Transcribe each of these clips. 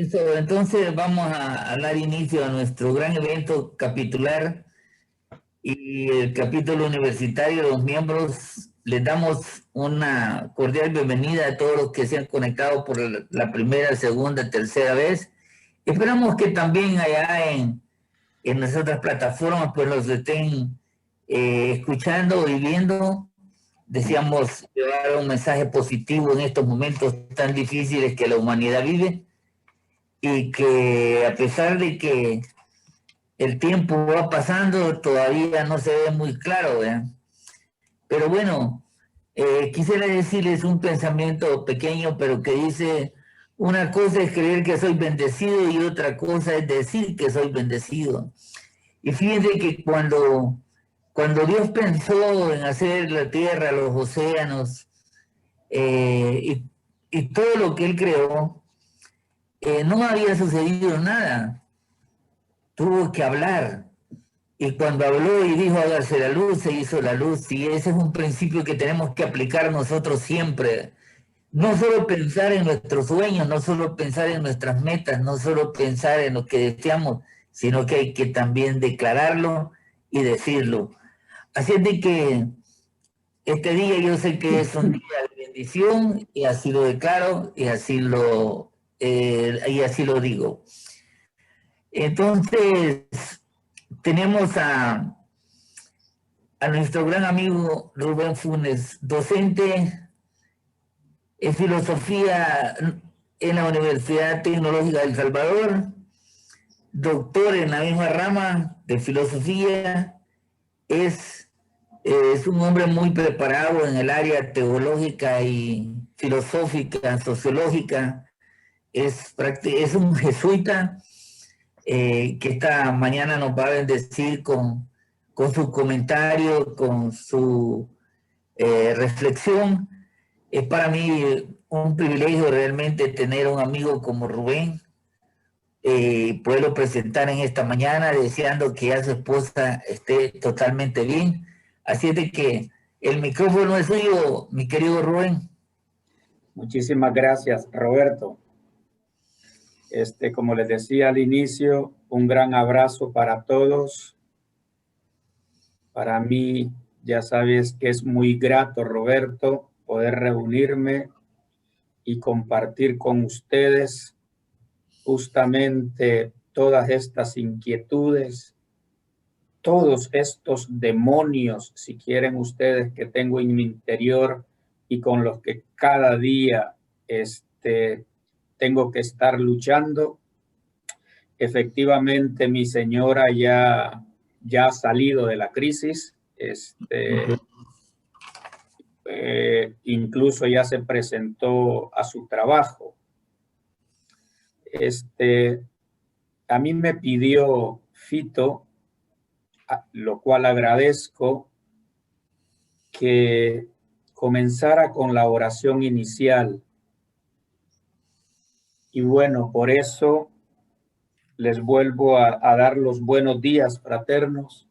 Eso, entonces vamos a dar inicio a nuestro gran evento capitular y el capítulo universitario. Los miembros les damos una cordial bienvenida a todos los que se han conectado por la primera, segunda, tercera vez. Esperamos que también allá en las otras plataformas pues los estén escuchando y viendo. Deseamos llevar un mensaje positivo en estos momentos tan difíciles que la humanidad vive, y que a pesar de que el tiempo va pasando, todavía no se ve muy claro, ¿verdad? Pero bueno, quisiera decirles un pensamiento pequeño, pero que dice: una cosa es creer que soy bendecido y otra cosa es decir que soy bendecido. Y fíjense que cuando Dios pensó en hacer la tierra, los océanos, y todo lo que Él creó, no había sucedido nada. Tuvo que hablar. Y cuando habló y dijo hágase la luz, se hizo la luz. Y ese es un principio que tenemos que aplicar nosotros siempre. No solo pensar en nuestros sueños, no solo pensar en nuestras metas, no solo pensar en lo que deseamos, sino que hay que también declararlo y decirlo. Así es de que este día yo sé que es un día de bendición y así lo declaro y así lo digo. Entonces, tenemos a nuestro gran amigo Rubén Funes, docente en filosofía en la Universidad Tecnológica de El Salvador, doctor en la misma rama de filosofía. Es un hombre muy preparado en el área teológica y filosófica, sociológica. Es un jesuita, que esta mañana nos va a bendecir con su comentario, con su reflexión. Es para mí un privilegio realmente tener un amigo como Rubén, poderlo presentar en esta mañana, deseando que ya su esposa esté totalmente bien. Así es de que el micrófono es suyo, mi querido Rubén. Muchísimas gracias, Roberto. Como les decía al inicio, un gran abrazo para todos. Para mí, ya sabes que es muy grato, Roberto, poder reunirme y compartir con ustedes justamente todas estas inquietudes, todos estos demonios, si quieren ustedes, que tengo en mi interior y con los que cada día tengo que estar luchando. Efectivamente, mi señora ya ha salido de la crisis. Incluso ya se presentó a su trabajo. A mí me pidió Fito, lo cual agradezco, que comenzara con la oración inicial. Y bueno, por eso les vuelvo a dar los buenos días fraternos.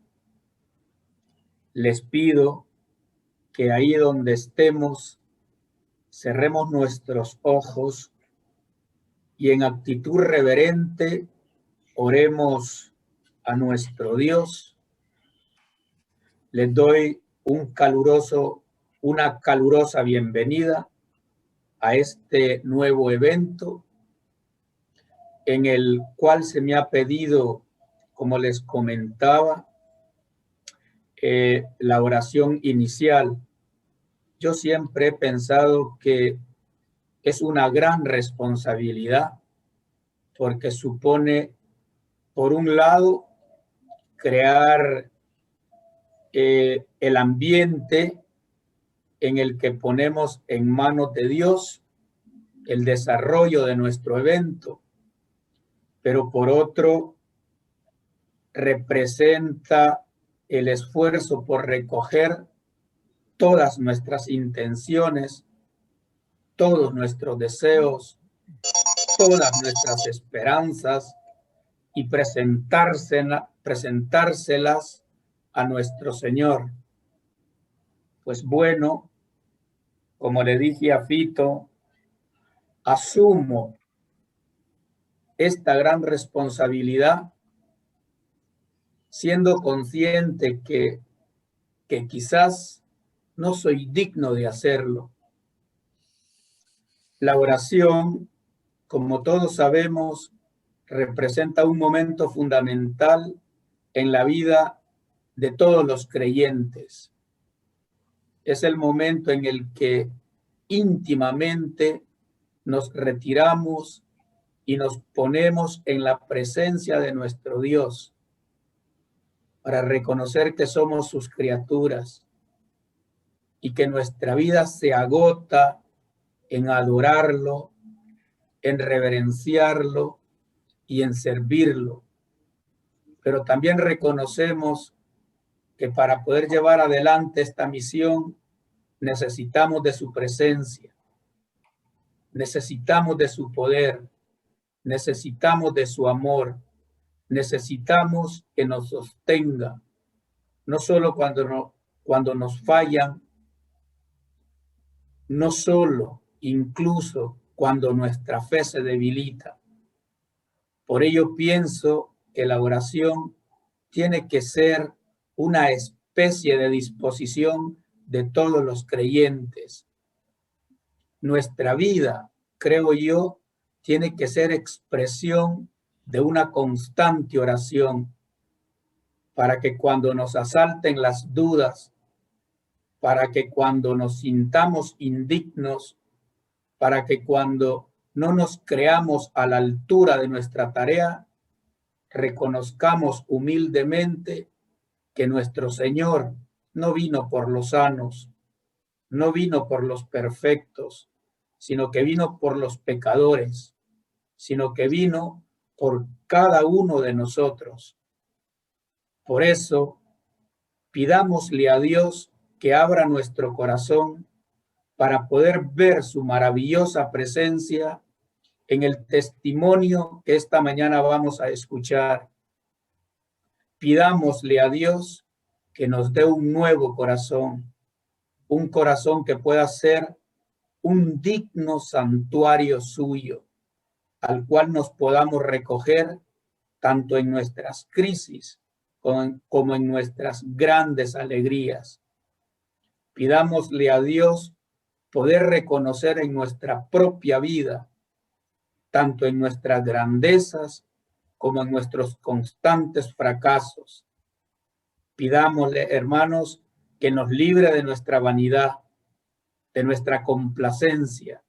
Les pido que ahí donde estemos, cerremos nuestros ojos y en actitud reverente oremos a nuestro Dios. Les doy una calurosa bienvenida a este nuevo evento en el cual se me ha pedido, como les comentaba, la oración inicial. Yo siempre he pensado que es una gran responsabilidad porque supone, por un lado, crear el ambiente en el que ponemos en manos de Dios el desarrollo de nuestro evento, pero por otro, representa el esfuerzo por recoger todas nuestras intenciones, todos nuestros deseos, todas nuestras esperanzas y presentárselas a nuestro Señor. Pues bueno, como le dije a Fito, asumo esta gran responsabilidad, siendo consciente que quizás no soy digno de hacerlo. La oración, como todos sabemos, representa un momento fundamental en la vida de todos los creyentes. Es el momento en el que íntimamente nos retiramos y nos ponemos en la presencia de nuestro Dios para reconocer que somos sus criaturas y que nuestra vida se agota en adorarlo, en reverenciarlo y en servirlo. Pero también reconocemos que para poder llevar adelante esta misión necesitamos de su presencia, necesitamos de su poder, necesitamos de su amor, necesitamos que nos sostenga, no solo cuando nos fallan, no solo, incluso cuando nuestra fe se debilita. Por ello pienso que la oración tiene que ser una especie de disposición de todos los creyentes. Nuestra vida, creo yo, tiene que ser expresión de una constante oración para que cuando nos asalten las dudas, para que cuando nos sintamos indignos, para que cuando no nos creamos a la altura de nuestra tarea, reconozcamos humildemente que nuestro Señor no vino por los sanos, no vino por los perfectos, sino que vino por los pecadores, sino que vino por cada uno de nosotros. Por eso, pidámosle a Dios que abra nuestro corazón para poder ver su maravillosa presencia en el testimonio que esta mañana vamos a escuchar. Pidámosle a Dios que nos dé un nuevo corazón, un corazón que pueda ser un digno santuario suyo, al cual nos podamos recoger tanto en nuestras crisis como en nuestras grandes alegrías. Pidámosle a Dios poder reconocer en nuestra propia vida, tanto en nuestras grandezas como en nuestros constantes fracasos. Pidámosle, hermanos, que nos libre de nuestra vanidad, de nuestra complacencia,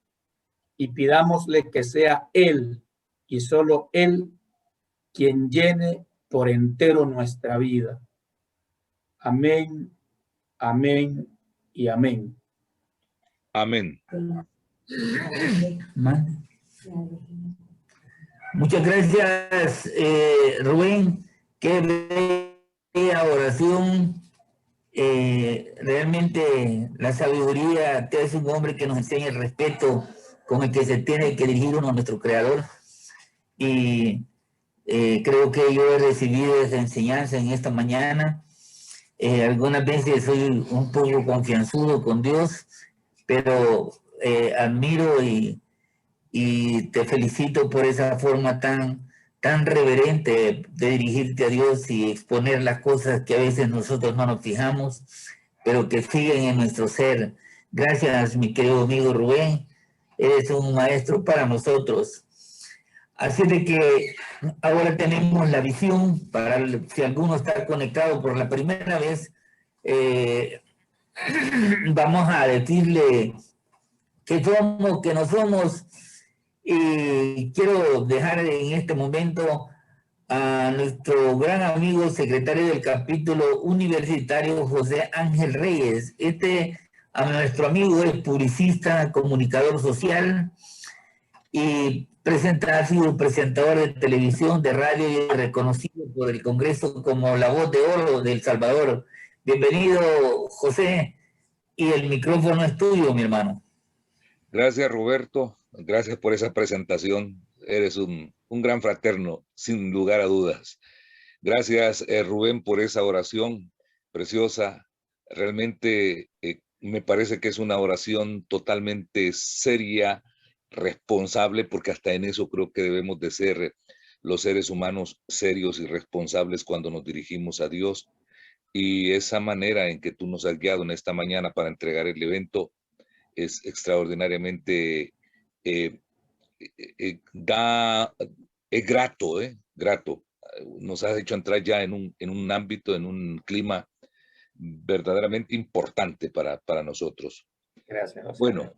y pidámosle que sea Él y solo Él quien llene por entero nuestra vida. Amén, amén y amén. Amén. Muchas gracias, Rubén. Qué bella oración. Realmente la sabiduría, que es un hombre que nos enseña el respeto con el que se tiene que dirigir uno a nuestro Creador. Y creo que yo he recibido esa enseñanza en esta mañana. Algunas veces soy un poco confianzudo con Dios, pero admiro y te felicito por esa forma tan reverente de dirigirte a Dios y exponer las cosas que a veces nosotros no nos fijamos, pero que siguen en nuestro ser. Gracias, mi querido amigo Rubén. Eres un maestro para nosotros. Así de que ahora tenemos la visión para si alguno está conectado por la primera vez, vamos a decirle que no somos, y quiero dejar en este momento a nuestro gran amigo secretario del capítulo universitario José Ángel Reyes. A nuestro amigo es publicista, comunicador social y ha sido presentador de televisión, de radio y reconocido por el Congreso como la voz de oro de El Salvador. Bienvenido, José, y el micrófono es tuyo, mi hermano. Gracias, Roberto. Gracias por esa presentación. Eres un gran fraterno, sin lugar a dudas. Gracias, Rubén, por esa oración preciosa. Realmente me parece que es una oración totalmente seria responsable, porque hasta en eso creo que debemos de ser los seres humanos serios y responsables cuando nos dirigimos a Dios. Y esa manera en que tú nos has guiado en esta mañana para entregar el evento es extraordinariamente, eh, es grato, grato. Nos has hecho entrar ya en un ámbito, en un clima verdaderamente importante para nosotros. Gracias, José. Bueno,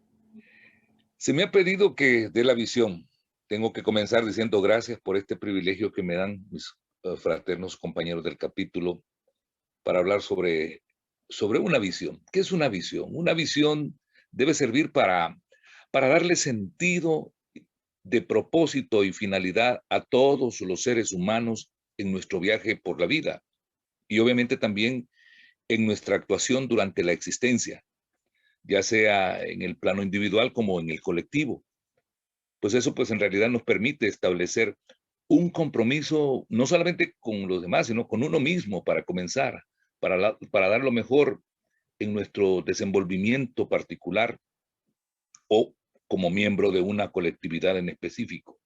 se me ha pedido que dé la visión. Tengo que comenzar diciendo gracias por este privilegio que me dan mis fraternos compañeros del capítulo para hablar sobre una visión. ¿Qué es una visión? Una visión debe servir para darle sentido de propósito y finalidad a todos los seres humanos en nuestro viaje por la vida y obviamente también en nuestra actuación durante la existencia, ya sea en el plano individual como en el colectivo. Pues eso pues en realidad nos permite establecer un compromiso no solamente con los demás, sino con uno mismo para comenzar, para dar lo mejor en nuestro desenvolvimiento particular o como miembro de una colectividad en específico,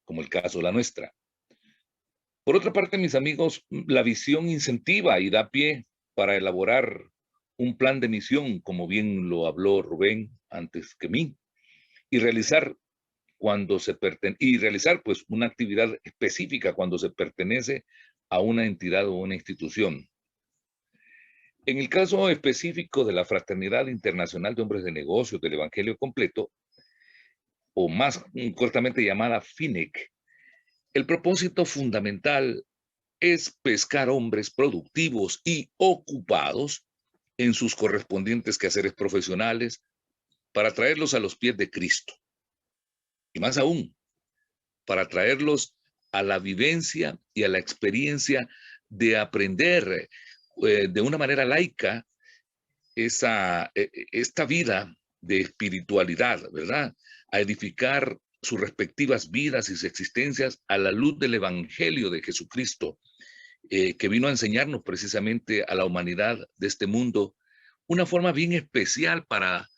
como el caso de la nuestra. Por otra parte, mis amigos, la visión incentiva y da pie para elaborar un plan de misión, como bien lo habló Rubén antes que mí, y realizar pues una actividad específica cuando se pertenece a una entidad o una institución. En el caso específico de la Fraternidad Internacional de Hombres de Negocios del Evangelio Completo, o más cortamente llamada FINEC, el propósito fundamental es pescar hombres productivos y ocupados en sus correspondientes quehaceres profesionales para traerlos a los pies de Cristo. Y más aún, para traerlos a la vivencia y a la experiencia de aprender de una manera laica esta vida de espiritualidad, ¿verdad? A edificar sus respectivas vidas y sus existencias a la luz del Evangelio de Jesucristo, que vino a enseñarnos precisamente a la humanidad de este mundo una forma bien especial para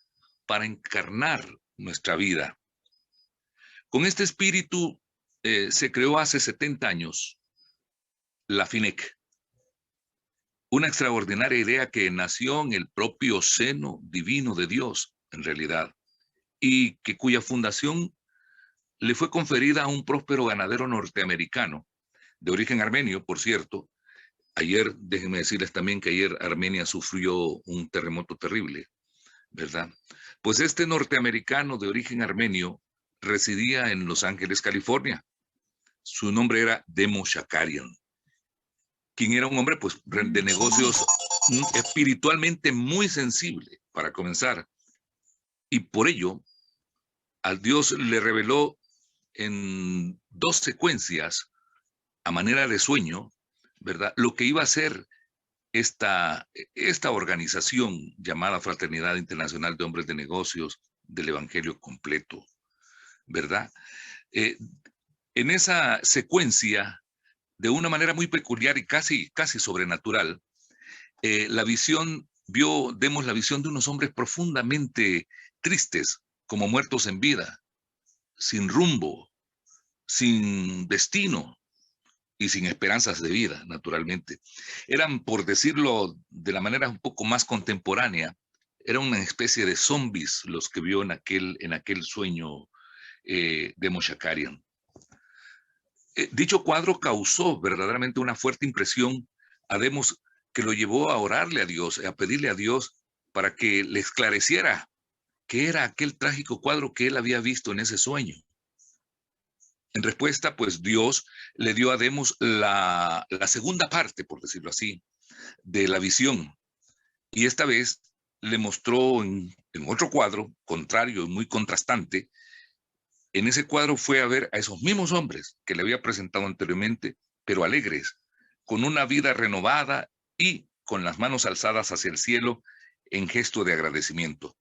encarnar nuestra vida. Con este espíritu se creó hace 70 años la FINEC, una extraordinaria idea que nació en el propio seno divino de Dios, en realidad, y cuya fundación le fue conferida a un próspero ganadero norteamericano, de origen armenio, por cierto. Ayer, déjenme decirles también que ayer Armenia sufrió un terremoto terrible, ¿verdad? Pues este norteamericano de origen armenio residía en Los Ángeles, California. Su nombre era Demo Shakarian, quien era un hombre pues de negocios espiritualmente muy sensible, para comenzar. Y por ello, al Dios le reveló en 2 secuencias, a manera de sueño, ¿verdad?, lo que iba a ser esta organización llamada Fraternidad Internacional de Hombres de Negocios del Evangelio Completo, ¿verdad? En esa secuencia, de una manera muy peculiar y casi sobrenatural, vemos la visión de unos hombres profundamente tristes, como muertos en vida, sin rumbo, sin destino y sin esperanzas de vida, naturalmente. Eran, por decirlo de la manera un poco más contemporánea, era una especie de zombies los que vio en aquel sueño de Moshakarian. Dicho cuadro causó verdaderamente una fuerte impresión a Demos, que lo llevó a orarle a Dios, a pedirle a Dios para que le esclareciera qué era aquel trágico cuadro que él había visto en ese sueño. En respuesta, pues Dios le dio a Demos la segunda parte, por decirlo así, de la visión. Y esta vez le mostró en otro cuadro, contrario y muy contrastante. En ese cuadro fue a ver a esos mismos hombres que le había presentado anteriormente, pero alegres, con una vida renovada y con las manos alzadas hacia el cielo en gesto de agradecimiento.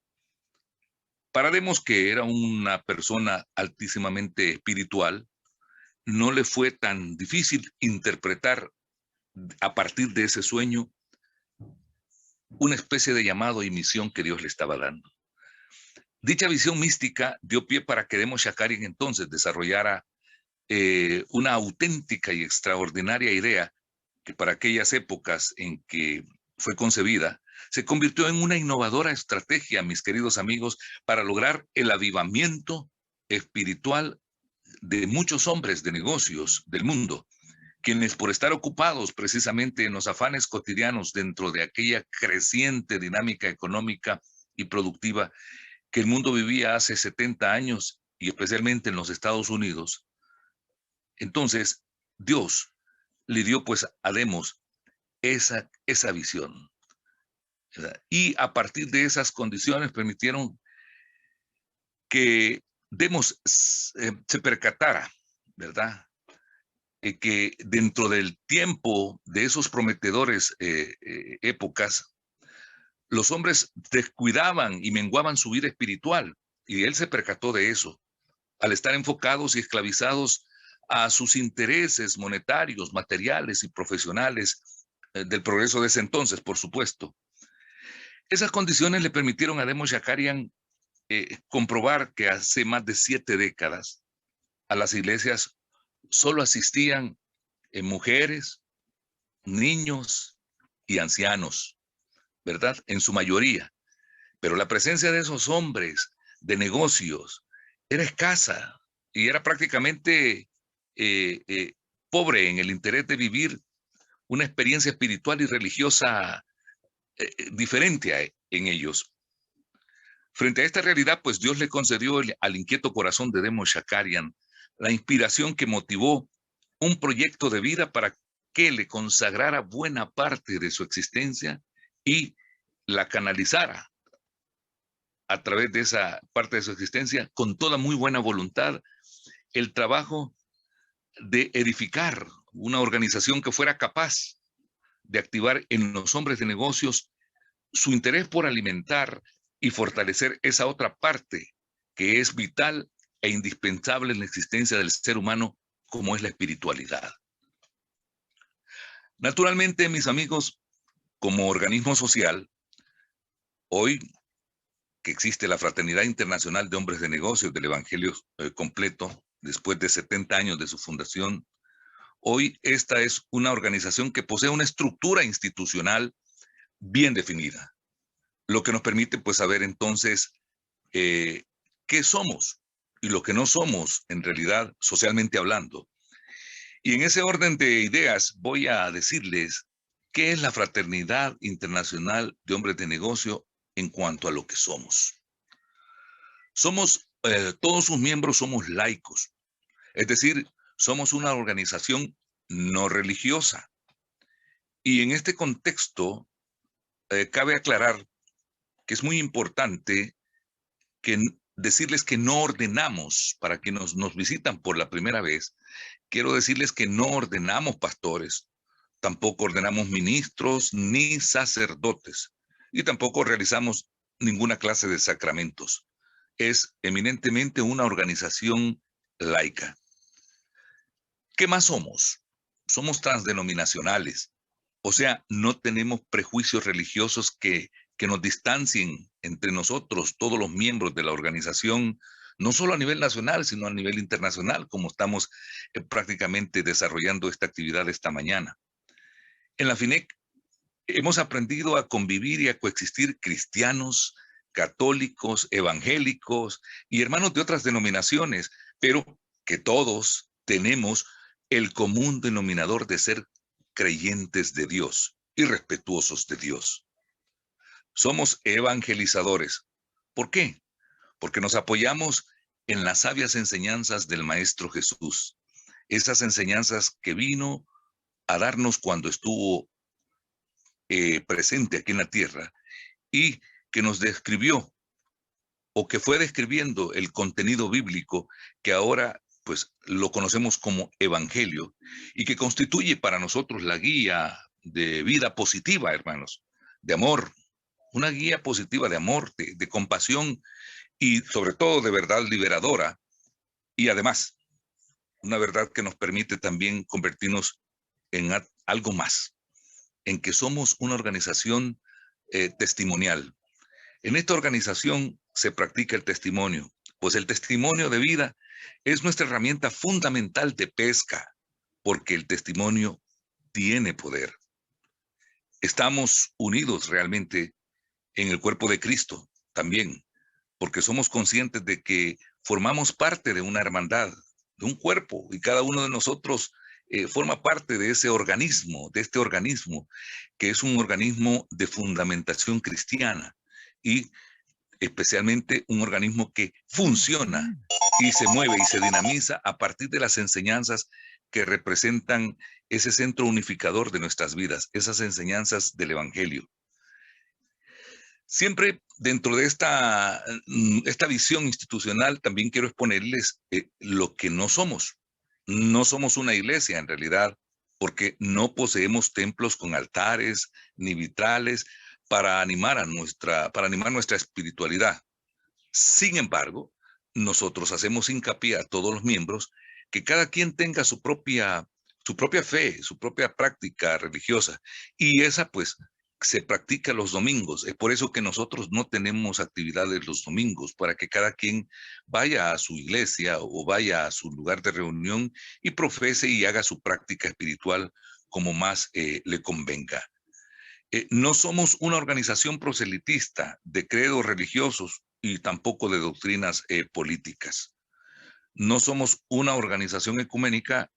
Para Demos, que era una persona altísimamente espiritual, no le fue tan difícil interpretar a partir de ese sueño una especie de llamado y misión que Dios le estaba dando. Dicha visión mística dio pie para que Demos Shakarian entonces desarrollara una auténtica y extraordinaria idea que para aquellas épocas en que fue concebida, se convirtió en una innovadora estrategia, mis queridos amigos, para lograr el avivamiento espiritual de muchos hombres de negocios del mundo, quienes por estar ocupados precisamente en los afanes cotidianos dentro de aquella creciente dinámica económica y productiva que el mundo vivía hace 70 años y especialmente en los Estados Unidos, entonces Dios le dio pues a Demos esa visión, ¿verdad? Y a partir de esas condiciones permitieron que Demos se percatara, ¿verdad? Que dentro del tiempo de esos prometedores épocas, los hombres descuidaban y menguaban su vida espiritual, y él se percató de eso, al estar enfocados y esclavizados a sus intereses monetarios, materiales y profesionales del progreso de ese entonces, por supuesto. Esas condiciones le permitieron a Demos Shakarian comprobar que hace más de 7 décadas a las iglesias solo asistían mujeres, niños y ancianos, ¿verdad? En su mayoría. Pero la presencia de esos hombres de negocios era escasa y era prácticamente pobre en el interés de vivir una experiencia espiritual y religiosa diferente en ellos. Frente a esta realidad, pues Dios le concedió al inquieto corazón de Demos Shakarian la inspiración que motivó un proyecto de vida para que le consagrara buena parte de su existencia y la canalizara a través de esa parte de su existencia con toda muy buena voluntad el trabajo de edificar una organización que fuera capaz de activar en los hombres de negocios su interés por alimentar y fortalecer esa otra parte que es vital e indispensable en la existencia del ser humano, como es la espiritualidad. Naturalmente, mis amigos, como organismo social, hoy que existe la Fraternidad Internacional de Hombres de Negocios del Evangelio completo, después de 70 años de su fundación, hoy esta es una organización que posee una estructura institucional bien definida, lo que nos permite pues saber entonces qué somos y lo que no somos en realidad socialmente hablando. Y en ese orden de ideas voy a decirles qué es la Fraternidad Internacional de Hombres de Negocio en cuanto a lo que somos. Somos, todos sus miembros somos laicos, es decir, somos una organización no religiosa. Y en este contexto, cabe aclarar que es muy importante que decirles que no ordenamos, para quienes nos visitan por la primera vez, quiero decirles que no ordenamos pastores, tampoco ordenamos ministros ni sacerdotes, y tampoco realizamos ninguna clase de sacramentos. Es eminentemente una organización laica. ¿Qué más somos? Somos transdenominacionales, o sea, no tenemos prejuicios religiosos que nos distancien entre nosotros, todos los miembros de la organización, no solo a nivel nacional, sino a nivel internacional, como estamos prácticamente desarrollando esta actividad esta mañana. En la FINEC hemos aprendido a convivir y a coexistir cristianos, católicos, evangélicos y hermanos de otras denominaciones, pero que todos tenemos el común denominador de ser creyentes de Dios y respetuosos de Dios. Somos evangelizadores. ¿Por qué? Porque nos apoyamos en las sabias enseñanzas del Maestro Jesús, esas enseñanzas que vino a darnos cuando estuvo presente aquí en la tierra y que nos describió o que fue describiendo el contenido bíblico que ahora pues lo conocemos como evangelio y que constituye para nosotros la guía de vida positiva, hermanos, de amor, una guía positiva de amor, de compasión y sobre todo de verdad liberadora, y además una verdad que nos permite también convertirnos en algo más, en que somos una organización testimonial. En esta organización se practica el testimonio, pues el testimonio de vida es nuestra herramienta fundamental de pesca, porque el testimonio tiene poder. Estamos unidos realmente en el cuerpo de Cristo también, porque somos conscientes de que formamos parte de una hermandad, de un cuerpo, y cada uno de nosotros forma parte de ese organismo, que es un organismo de fundamentación cristiana y especialmente un organismo que funciona y se mueve y se dinamiza a partir de las enseñanzas que representan ese centro unificador de nuestras vidas, esas enseñanzas del Evangelio. Siempre dentro de esta visión institucional también quiero exponerles lo que no somos. No somos una iglesia en realidad, porque no poseemos templos con altares ni vitrales para animar nuestra espiritualidad. Sin embargo, nosotros hacemos hincapié a todos los miembros que cada quien tenga su propia fe, su propia práctica religiosa, y esa pues se practica los domingos. Es por eso que nosotros no tenemos actividades los domingos, para que cada quien vaya a su iglesia o vaya a su lugar de reunión y profese y haga su práctica espiritual como más le convenga. No somos una organización proselitista de credos religiosos y tampoco de doctrinas políticas. No somos una organización ecuménica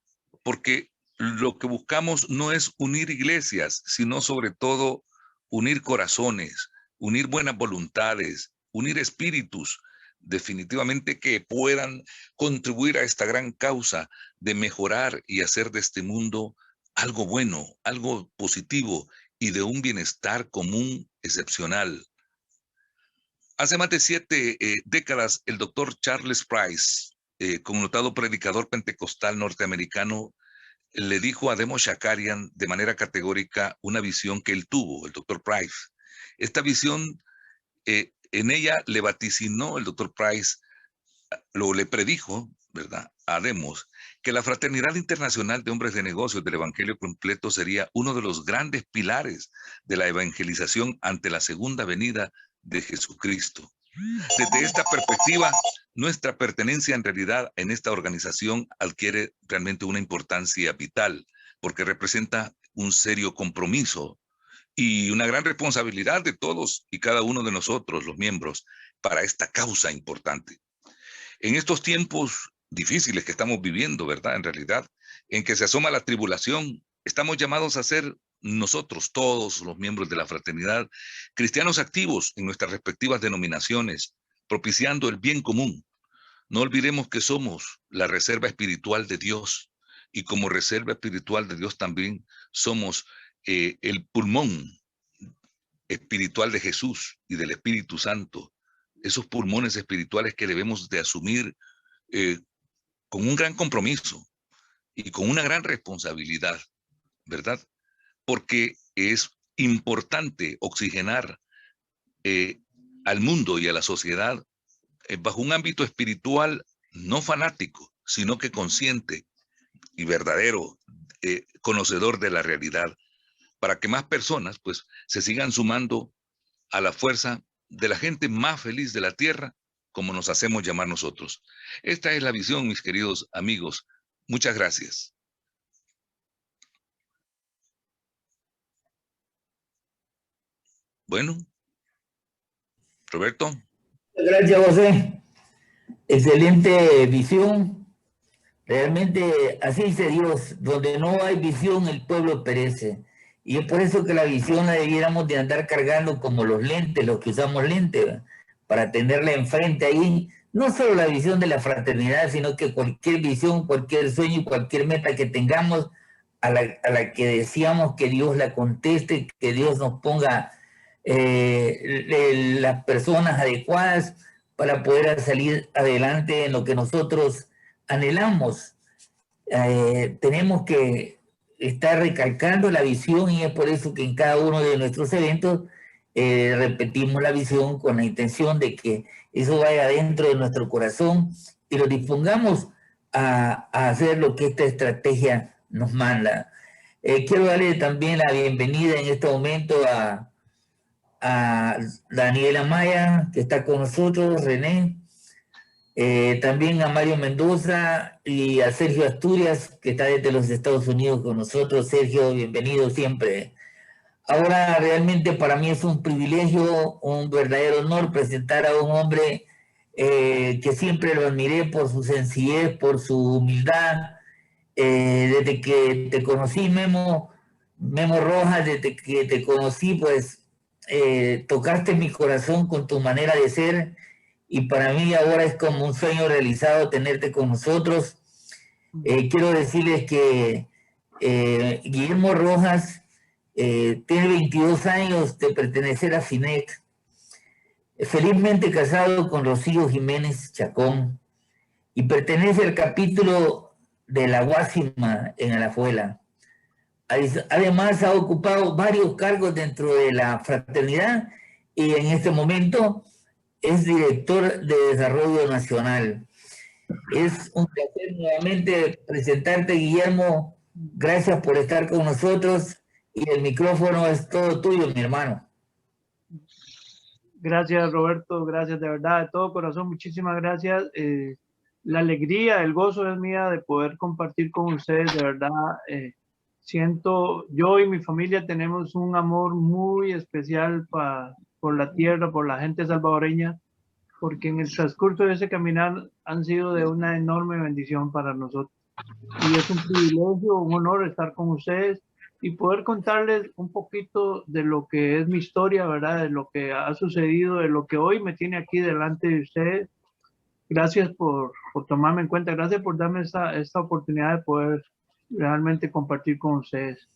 porque lo que buscamos no es unir iglesias, sino sobre todo unir corazones, unir buenas voluntades, unir espíritus, definitivamente que puedan contribuir a esta gran causa de mejorar y hacer de este mundo algo bueno, algo positivo y de un bienestar común excepcional. Hace más de 7 décadas, el doctor Charles Price, connotado predicador pentecostal norteamericano, le dijo a Demos Shakarian de manera categórica una visión que él tuvo, el doctor Price. Esta visión, en ella le vaticinó el doctor Price, le predijo, ¿verdad?, a Demos, que la fraternidad internacional de hombres de negocios del Evangelio completo sería uno de los grandes pilares de la evangelización ante la segunda venida de Jesucristo. Desde esta perspectiva, nuestra pertenencia en realidad en esta organización adquiere realmente una importancia vital, porque representa un serio compromiso y una gran responsabilidad de todos y cada uno de nosotros, los miembros, para esta causa importante. En estos tiempos difíciles que estamos viviendo, ¿verdad? En realidad, en que se asoma la tribulación, estamos llamados a ser nosotros, todos los miembros de la fraternidad, cristianos activos en nuestras respectivas denominaciones, propiciando el bien común. No olvidemos que somos la reserva espiritual de Dios, y como reserva espiritual de Dios también somos el pulmón espiritual de Jesús y del Espíritu Santo, esos pulmones espirituales que debemos de asumir con un gran compromiso y con una gran responsabilidad, ¿verdad? Porque es importante oxigenar al mundo y a la sociedad bajo un ámbito espiritual no fanático, sino que consciente y verdadero, conocedor de la realidad, para que más personas pues se sigan sumando a la fuerza de la gente más feliz de la tierra, como nos hacemos llamar nosotros. Esta es la visión, mis queridos amigos. Muchas gracias. Bueno, Roberto. Gracias, José. Excelente visión. Realmente así dice Dios, donde no hay visión el pueblo perece. Y es por eso que la visión la debiéramos de andar cargando como los lentes, los que usamos lentes, ¿verdad?, para tenerla enfrente ahí. No solo la visión de la fraternidad, sino que cualquier visión, cualquier sueño, cualquier meta que tengamos, a la que deseamos que Dios la conteste, que Dios nos ponga las personas adecuadas para poder salir adelante en lo que nosotros anhelamos. Tenemos que estar recalcando la visión, y es por eso que en cada uno de nuestros eventos repetimos la visión con la intención de que eso vaya dentro de nuestro corazón y lo dispongamos a hacer lo que esta estrategia nos manda. Quiero darle también la bienvenida en este momento a a Daniela Maya, que está con nosotros, René, también a Mario Mendoza y a Sergio Asturias, que está desde los Estados Unidos con nosotros. Sergio, bienvenido siempre. Ahora realmente para mí es un privilegio, un verdadero honor presentar a un hombre que siempre lo admiré por su sencillez, por su humildad. Desde que te conocí, Memo Rojas, desde que te conocí, pues tocaste mi corazón con tu manera de ser, y para mí ahora es como un sueño realizado tenerte con nosotros. Quiero decirles que Guillermo Rojas tiene 22 años de pertenecer a FINEC, felizmente casado con Rocío Jiménez Chacón, y pertenece al capítulo de la Guásima en Alajuela. Además, ha ocupado varios cargos dentro de la fraternidad y en este momento es director de Desarrollo Nacional. Es un placer nuevamente presentarte, Guillermo. Gracias por estar con nosotros y el micrófono es todo tuyo, mi hermano. Gracias, Roberto. Gracias de verdad, de todo corazón. Muchísimas gracias. La alegría, el gozo es mía de poder compartir con ustedes. De verdad, siento, yo y mi familia tenemos un amor muy especial por la tierra, por la gente salvadoreña, porque en el transcurso de ese caminar han sido de una enorme bendición para nosotros. Y es un privilegio, un honor estar con ustedes y poder contarles un poquito de lo que es mi historia, ¿verdad? De lo que ha sucedido, de lo que hoy me tiene aquí delante de ustedes. Gracias por tomarme en cuenta, gracias por darme esta oportunidad de poder realmente compartir con ustedes.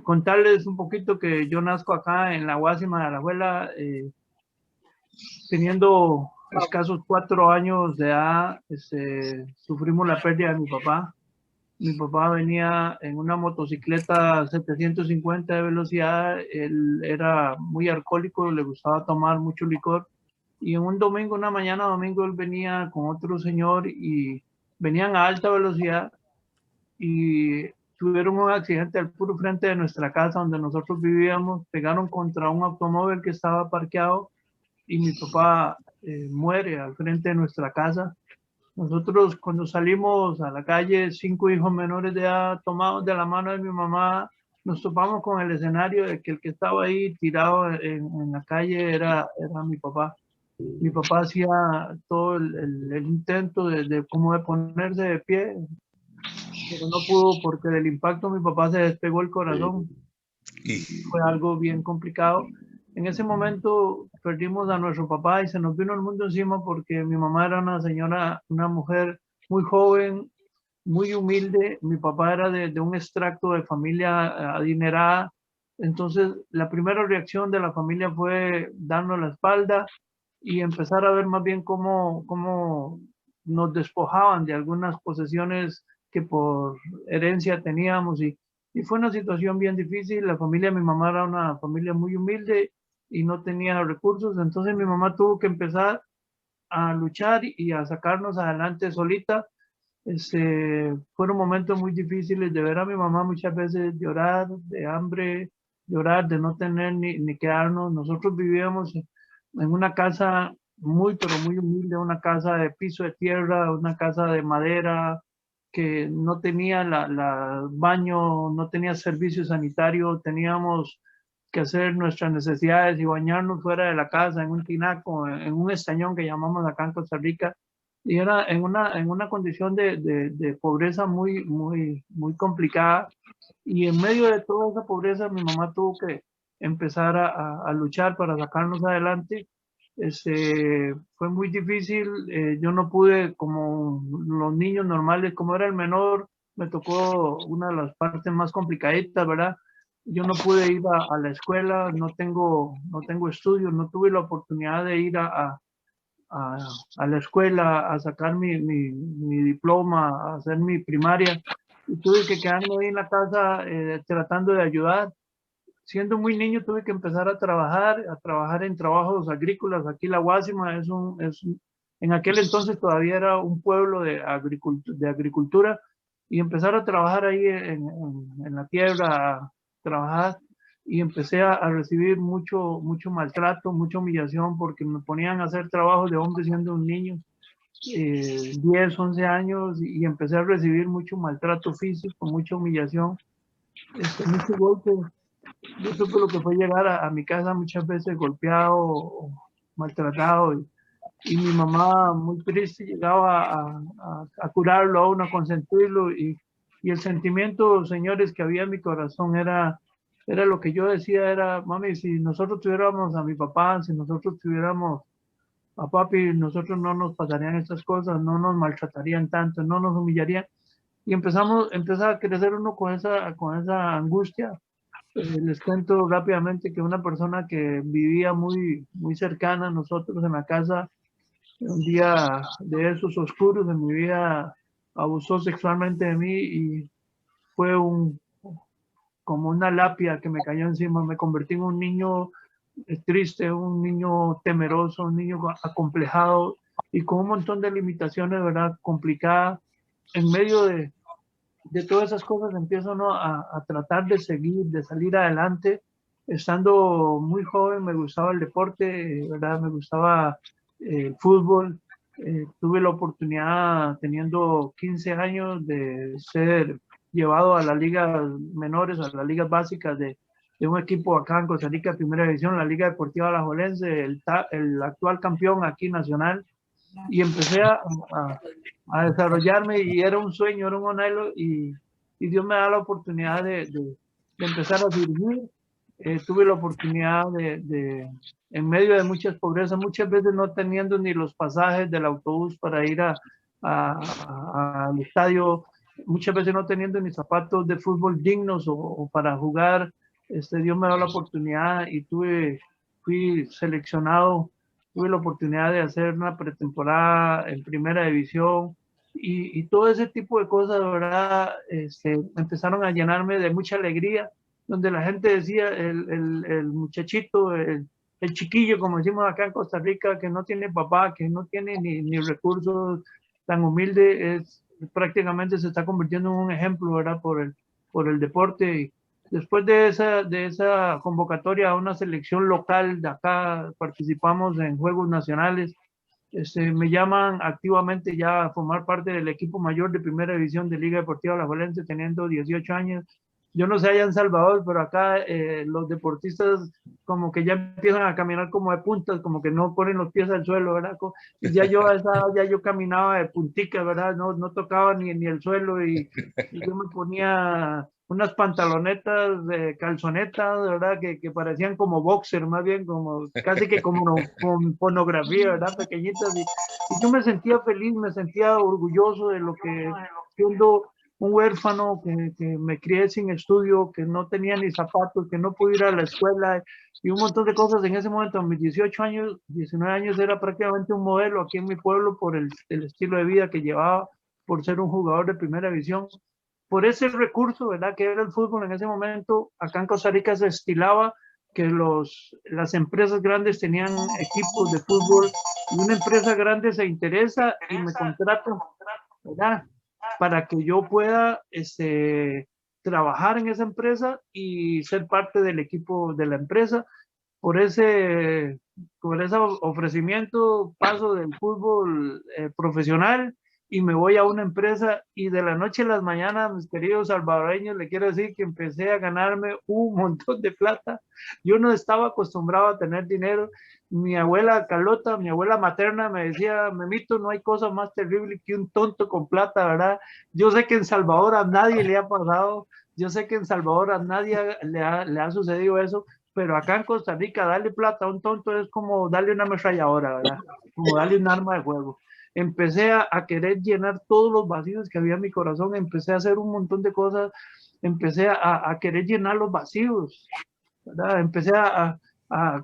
Contarles un poquito que yo nazco acá en la Guásima de Alajuela, teniendo escasos 4 años de edad, sufrimos la pérdida de mi papá. Mi papá venía en una motocicleta 750 de velocidad, él era muy alcohólico, le gustaba tomar mucho licor, y en un domingo, una mañana domingo, él venía con otro señor y venían a alta velocidad y tuvieron un accidente al puro frente de nuestra casa donde nosotros vivíamos, pegaron contra un automóvil que estaba parqueado y mi papá muere al frente de nuestra casa. Nosotros cuando salimos a la calle, 5 hijos menores de edad, tomados de la mano de mi mamá, nos topamos con el escenario de que el que estaba ahí tirado en la calle era mi papá. Mi papá hacía todo el intento como de ponerse de pie, pero no pudo porque del impacto mi papá se despegó el corazón. Fue algo bien complicado. En ese momento perdimos a nuestro papá y se nos vino el mundo encima porque mi mamá era una señora, una mujer muy joven, muy humilde. Mi papá era de un extracto de familia adinerada. Entonces, la primera reacción de la familia fue darnos la espalda y empezar a ver más bien cómo nos despojaban de algunas posesiones que por herencia teníamos y fue una situación bien difícil. La familia de mi mamá era una familia muy humilde y no tenía recursos, entonces mi mamá tuvo que empezar a luchar y a sacarnos adelante solita. Fueron momentos muy difíciles de ver a mi mamá muchas veces llorar de hambre, llorar de no tener ni quedarnos. Nosotros vivíamos en una casa muy, pero muy humilde, una casa de piso de tierra, una casa de madera que no tenía baño, no tenía servicio sanitario, teníamos que hacer nuestras necesidades y bañarnos fuera de la casa, en un tinaco, en un estañón que llamamos acá en Costa Rica, y era en una condición de pobreza muy, muy, muy complicada, y en medio de toda esa pobreza mi mamá tuvo que empezar a luchar para sacarnos adelante. Fue muy difícil, yo no pude, como los niños normales, como era el menor, me tocó una de las partes más complicaditas, ¿verdad? Yo no pude ir a la escuela, no tengo estudios, no tuve la oportunidad de ir a la escuela a sacar mi diploma, a hacer mi primaria, y tuve que quedarme ahí en la casa tratando de ayudar. Siendo muy niño tuve que empezar a trabajar en trabajos agrícolas. Aquí La Guásima en aquel entonces todavía era un pueblo de agricultura, y empezar a trabajar ahí en la tierra, a trabajar. y empecé a recibir mucho maltrato, mucha humillación, porque me ponían a hacer trabajos de hombre siendo un niño, 10, 11 años, y empecé a recibir mucho maltrato físico, mucha humillación, mucho golpe. Yo supe lo que fue llegar a mi casa muchas veces golpeado o maltratado, y mi mamá muy triste llegaba a curarlo a uno, a consentirlo, y el sentimiento, señores, que había en mi corazón era lo que yo decía, era, mami, si nosotros tuviéramos a mi papá, si nosotros tuviéramos a papi, nosotros no nos pasarían estas cosas, no nos maltratarían tanto, no nos humillarían. Y empezó a crecer uno con esa angustia. Les cuento rápidamente que una persona que vivía muy cercana a nosotros en la casa, un día de esos oscuros de mi vida, abusó sexualmente de mí, y fue como una lápida que me cayó encima. Me convertí en un niño triste, un niño temeroso, un niño acomplejado y con un montón de limitaciones, ¿verdad? Complicadas. En medio de todas esas cosas empiezo, ¿no?, a tratar de seguir, de salir adelante. Estando muy joven me gustaba el deporte, ¿verdad? Me gustaba el fútbol. Tuve la oportunidad, teniendo 15 años, de ser llevado a las ligas menores, a las ligas básicas de un equipo acá en Costa Rica, primera división, la Liga Deportiva Alajuelense, el actual campeón aquí nacional, y empecé a desarrollarme, y era un sueño, era un anhelo, y Dios me da la oportunidad de empezar a dirigir. Tuve la oportunidad en medio de muchas pobrezas, muchas veces no teniendo ni los pasajes del autobús para ir al estadio, muchas veces no teniendo ni zapatos de fútbol dignos o para jugar. Dios me dio la oportunidad y fui seleccionado, tuve la oportunidad de hacer una pretemporada en primera división, y todo ese tipo de cosas, ¿verdad? Empezaron a llenarme de mucha alegría, donde la gente decía, el muchachito, el chiquillo, como decimos acá en Costa Rica, que no tiene papá, que no tiene ni recursos, tan humilde, prácticamente se está convirtiendo en un ejemplo, ¿verdad? Por el deporte. Y después de esa convocatoria a una selección local de acá, participamos en Juegos Nacionales. Me llaman activamente ya a formar parte del equipo mayor de primera división de Liga Deportiva Alajuelense, teniendo 18 años. Yo no sé allá en Salvador, pero acá los deportistas como que ya empiezan a caminar como de puntas, como que no ponen los pies al suelo, ¿verdad? Y ya yo a esa edad ya yo caminaba de puntica, ¿verdad? No tocaba ni el suelo, y yo me ponía unas pantalonetas de calzonetas, ¿verdad? Que parecían como boxer, más bien como casi que como con pornografía, ¿verdad? Pequeñitas. Y yo me sentía feliz, me sentía orgulloso de lo que, siendo un huérfano que me crié sin estudio, que no tenía ni zapatos, que no pude ir a la escuela, y un montón de cosas. En ese momento, a mis 18 años, 19 años, era prácticamente un modelo aquí en mi pueblo por el estilo de vida que llevaba, por ser un jugador de primera división. Por ese recurso, ¿verdad?, que era el fútbol en ese momento, acá en Costa Rica se estilaba que las empresas grandes tenían equipos de fútbol, y una empresa grande se interesa y me contrata, ¿verdad?, para que yo pueda trabajar en esa empresa y ser parte del equipo de la empresa. Por ese ofrecimiento paso del fútbol profesional y me voy a una empresa, y de la noche a las mañanas, mis queridos salvadoreños, le quiero decir que empecé a ganarme un montón de plata. Yo no estaba acostumbrado a tener dinero. Mi abuela Carlota, mi abuela materna, me decía, Memito, no hay cosa más terrible que un tonto con plata, ¿verdad? Yo sé que en Salvador a nadie le ha pasado, yo sé que en Salvador a nadie le ha sucedido eso, pero acá en Costa Rica darle plata a un tonto es como darle una ametralladora, ¿verdad? Como darle un arma de fuego. Empecé a querer llenar todos los vacíos que había en mi corazón, empecé a hacer un montón de cosas, empecé a querer llenar los vacíos, ¿verdad? Empecé a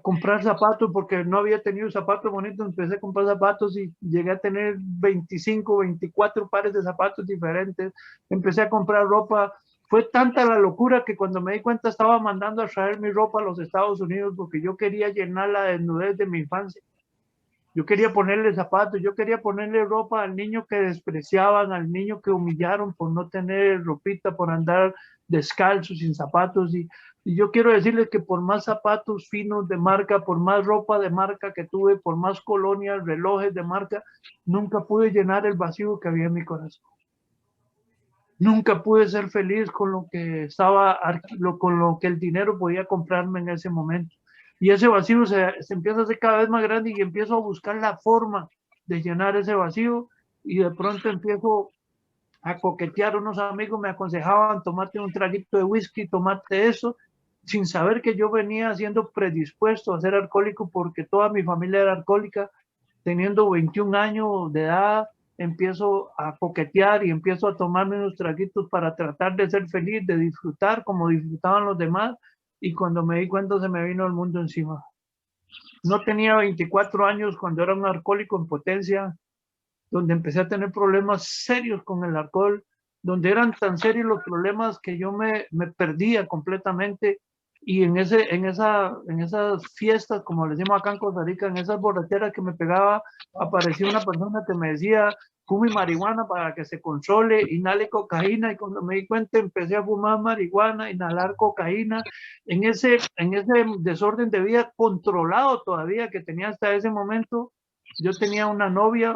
comprar zapatos porque no había tenido zapatos bonitos, empecé a comprar zapatos y llegué a tener 25, 24 pares de zapatos diferentes, empecé a comprar ropa. Fue tanta la locura que cuando me di cuenta estaba mandando a traer mi ropa a los Estados Unidos porque yo quería llenar la desnudez de mi infancia. Yo quería ponerle zapatos, yo quería ponerle ropa al niño que despreciaban, al niño que humillaron por no tener ropita, por andar descalzo, sin zapatos. Y yo quiero decirles que por más zapatos finos de marca, por más ropa de marca que tuve, por más colonias, relojes de marca, nunca pude llenar el vacío que había en mi corazón. Nunca pude ser feliz con lo que estaba, con lo que el dinero podía comprarme en ese momento. Y ese vacío se empieza a hacer cada vez más grande y empiezo a buscar la forma de llenar ese vacío y de pronto empiezo a coquetear. Unos amigos me aconsejaban, tomarte un traguito de whisky, tomarte eso, sin saber que yo venía siendo predispuesto a ser alcohólico porque toda mi familia era alcohólica. Teniendo 21 años de edad, empiezo a coquetear y empiezo a tomarme unos traguitos para tratar de ser feliz, de disfrutar como disfrutaban los demás. Y cuando me di cuenta se me vino el mundo encima. No tenía 24 años cuando era un alcohólico en potencia, donde empecé a tener problemas serios con el alcohol, donde eran tan serios los problemas que yo me perdía completamente. Y en esas fiestas, como les decimos acá en Costa Rica, en esas borracheras que me pegaba, apareció una persona que me decía, fume marihuana para que se controle, inhale cocaína, y cuando me di cuenta empecé a fumar marihuana, inhalar cocaína, en ese desorden de vida controlado todavía que tenía hasta ese momento. Yo tenía una novia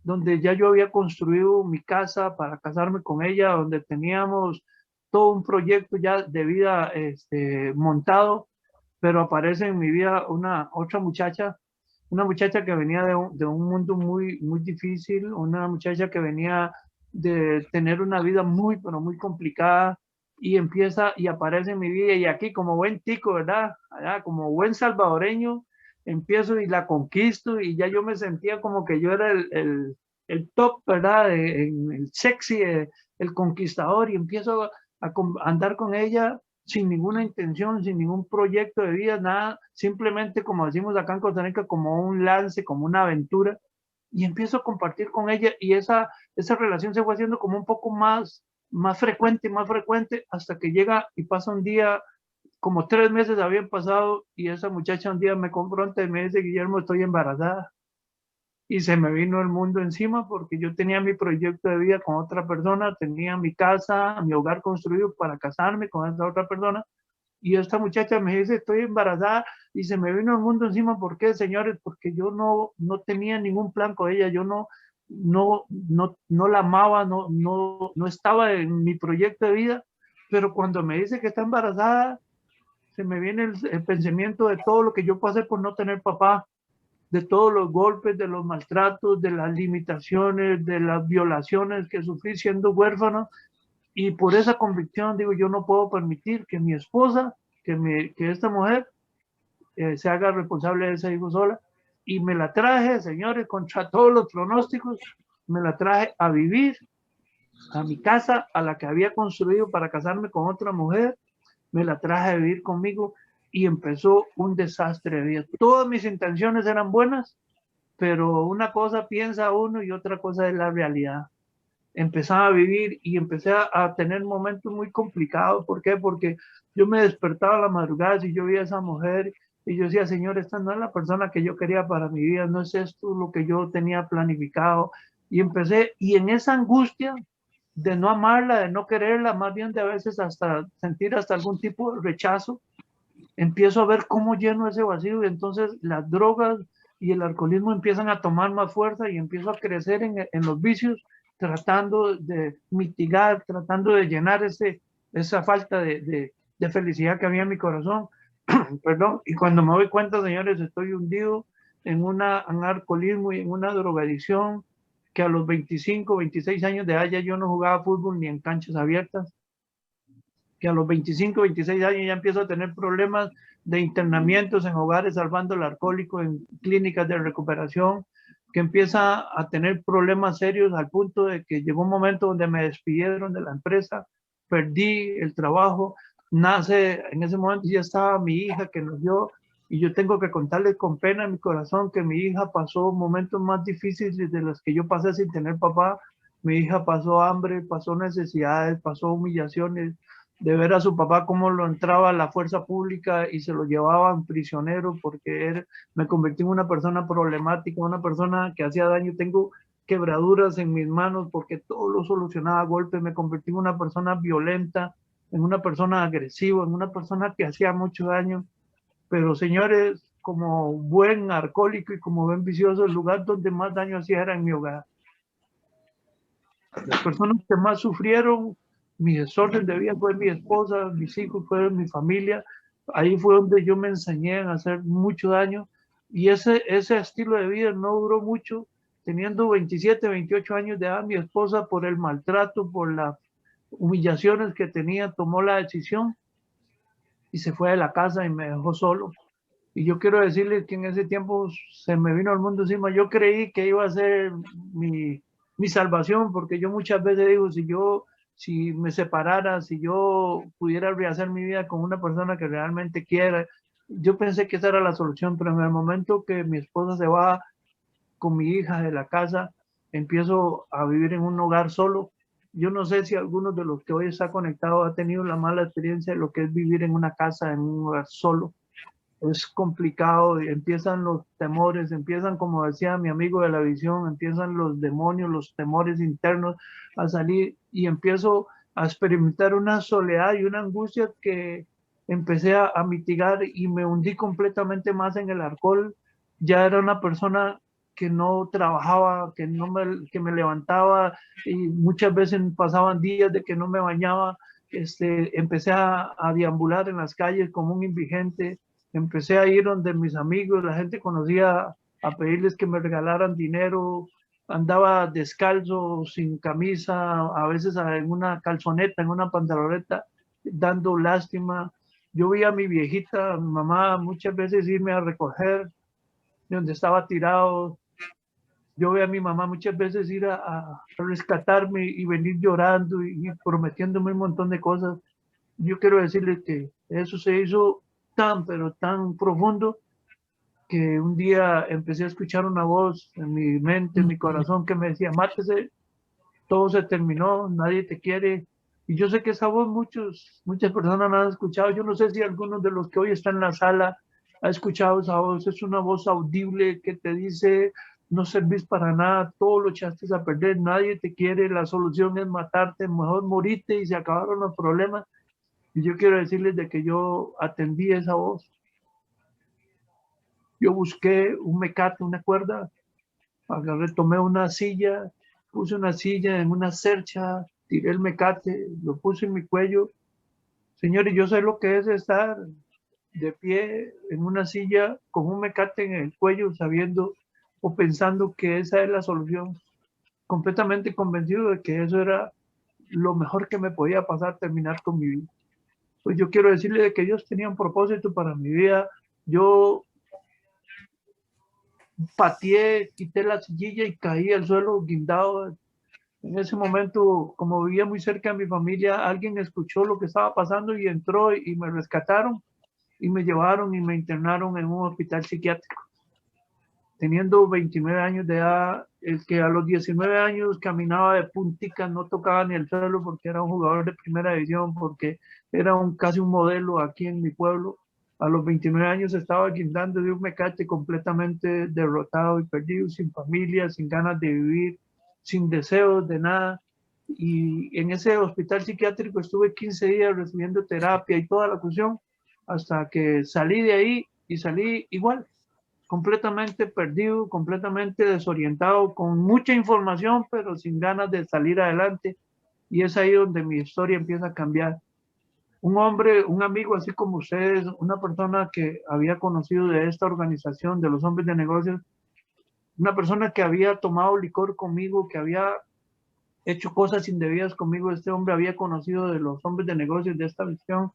donde ya yo había construido mi casa para casarme con ella, donde teníamos todo un proyecto ya de vida montado, pero aparece en mi vida otra muchacha, una muchacha que venía de un mundo muy, muy difícil, una muchacha que venía de tener una vida muy, pero muy complicada, y empieza y aparece en mi vida, y aquí como buen tico, ¿verdad? Allá, como buen salvadoreño, empiezo y la conquisto, y ya yo me sentía como que yo era el top, ¿verdad? El sexy, el conquistador, y empiezo a andar con ella sin ninguna intención, sin ningún proyecto de vida, nada, simplemente como decimos acá en Costa Rica, como un lance, como una aventura, y empiezo a compartir con ella, y esa relación se fue haciendo como un poco más frecuente, hasta que llega y pasa un día, como 3 meses habían pasado, y esa muchacha un día me confronta y me dice, Guillermo, estoy embarazada. Y se me vino el mundo encima porque yo tenía mi proyecto de vida con otra persona, tenía mi casa, mi hogar construido para casarme con esa otra persona. Y esta muchacha me dice, estoy embarazada, y se me vino el mundo encima. ¿Por qué, señores? Porque yo no tenía ningún plan con ella, yo no la amaba, no estaba en mi proyecto de vida. Pero cuando me dice que está embarazada, se me viene el pensamiento de todo lo que yo pasé por no tener papá, de todos los golpes, de los maltratos, de las limitaciones, de las violaciones que sufrí siendo huérfano. Y por esa convicción digo, yo no puedo permitir que mi esposa, que esta mujer se haga responsable de ese hijo sola. Y me la traje, señores, contra todos los pronósticos, me la traje a vivir a mi casa, a la que había construido para casarme con otra mujer, me la traje a vivir conmigo, y empezó un desastre de vida. Todas mis intenciones eran buenas, pero una cosa piensa uno y otra cosa es la realidad. Empezaba a vivir y empecé a tener momentos muy complicados. ¿Por qué? Porque yo me despertaba a la madrugada y yo veía a esa mujer y yo decía, Señor, esta no es la persona que yo quería para mi vida, no es esto lo que yo tenía planificado. Y empecé, y en esa angustia de no amarla, de no quererla, más bien de a veces hasta sentir hasta algún tipo de rechazo, empiezo a ver cómo lleno ese vacío, y entonces las drogas y el alcoholismo empiezan a tomar más fuerza y empiezo a crecer en los vicios, tratando de mitigar, tratando de llenar esa falta de felicidad que había en mi corazón. Perdón, y cuando me doy cuenta, señores, estoy hundido en un alcoholismo y en una drogadicción, que a los 25, 26 años de edad ya yo no jugaba fútbol ni en canchas abiertas, que a los 25, 26 años ya empiezo a tener problemas de internamientos en hogares salvando al alcohólico, en clínicas de recuperación, que empieza a tener problemas serios al punto de que llegó un momento donde me despidieron de la empresa, perdí el trabajo, nace, en ese momento ya estaba mi hija que nos dio, y yo tengo que contarles con pena en mi corazón que mi hija pasó momentos más difíciles de los que yo pasé sin tener papá. Mi hija pasó hambre, pasó necesidades, pasó humillaciones, de ver a su papá cómo lo entraba a la fuerza pública y se lo llevaban prisionero porque me convertí en una persona problemática, una persona que hacía daño. Tengo quebraduras en mis manos porque todo lo solucionaba a golpes. Me convertí en una persona violenta, en una persona agresiva, en una persona que hacía mucho daño. Pero señores, como buen alcohólico y como buen vicioso, el lugar donde más daño hacía era en mi hogar. Las personas que más sufrieron mi desorden de vida fue mi esposa, mis hijos, fueron mi familia. Ahí fue donde yo me enseñé a hacer mucho daño. Y ese estilo de vida no duró mucho. Teniendo 27, 28 años de edad, mi esposa, por el maltrato, por las humillaciones que tenía, tomó la decisión y se fue de la casa y me dejó solo. Y yo quiero decirles que en ese tiempo se me vino el mundo encima. Yo creí que iba a ser mi salvación, porque yo muchas veces digo, si me separara, si yo pudiera rehacer mi vida con una persona que realmente quiera, yo pensé que esa era la solución, pero en el momento que mi esposa se va con mi hija de la casa, empiezo a vivir en un hogar solo. Yo no sé si algunos de los que hoy está conectado ha tenido la mala experiencia de lo que es vivir en una casa, en un hogar solo. Es complicado, empiezan los temores, empiezan, como decía mi amigo de la visión, empiezan los demonios, los temores internos a salir y empiezo a experimentar una soledad y una angustia que empecé a mitigar y me hundí completamente más en el alcohol. Ya era una persona que no trabajaba, que me levantaba y muchas veces pasaban días de que no me bañaba. Empecé a deambular en las calles como un indigente. Empecé a ir donde mis amigos, la gente conocía, a pedirles que me regalaran dinero. Andaba descalzo, sin camisa, a veces en una calzoneta, en una pantaloneta, dando lástima. Yo vi a mi viejita, a mi mamá, muchas veces irme a recoger de donde estaba tirado. Yo vi a mi mamá muchas veces ir a rescatarme y venir llorando y prometiéndome un montón de cosas. Yo quiero decirles que eso se hizo tan, pero tan profundo que un día empecé a escuchar una voz en mi mente, en mi corazón, que me decía, mátese, todo se terminó, nadie te quiere. Y yo sé que esa voz muchas personas la han escuchado. Yo no sé si algunos de los que hoy están en la sala ha escuchado esa voz. Es una voz audible que te dice, no servís para nada, todo lo echaste a perder, nadie te quiere, la solución es matarte, mejor morirte y se acabaron los problemas. Y yo quiero decirles de que yo atendí esa voz. Yo busqué un mecate, una cuerda, agarré, tomé una silla, puse una silla en una cercha, tiré el mecate, lo puse en mi cuello. Señores, yo sé lo que es estar de pie en una silla con un mecate en el cuello, sabiendo o pensando que esa es la solución. Completamente convencido de que eso era lo mejor que me podía pasar, terminar con mi vida. Pues yo quiero decirle de que Dios tenía un propósito para mi vida. Yo pateé, quité la sillilla y caí al suelo guindado. En ese momento, como vivía muy cerca de mi familia, alguien escuchó lo que estaba pasando y entró y me rescataron y me llevaron y me internaron en un hospital psiquiátrico. Teniendo 29 años de edad, el que a los 19 años caminaba de puntica, no tocaba ni el suelo porque era un jugador de primera división, porque era casi un modelo aquí en mi pueblo. A los 29 años estaba guindando de un mecate completamente derrotado y perdido, sin familia, sin ganas de vivir, sin deseos de nada. Y en ese hospital psiquiátrico estuve 15 días recibiendo terapia y toda la cuestión, hasta que salí de ahí y salí igual, completamente perdido, completamente desorientado, con mucha información, pero sin ganas de salir adelante. Y es ahí donde mi historia empieza a cambiar. Un hombre, un amigo así como ustedes, una persona que había conocido de esta organización, de los hombres de negocios, una persona que había tomado licor conmigo, que había hecho cosas indebidas conmigo, este hombre había conocido de los hombres de negocios de esta visión,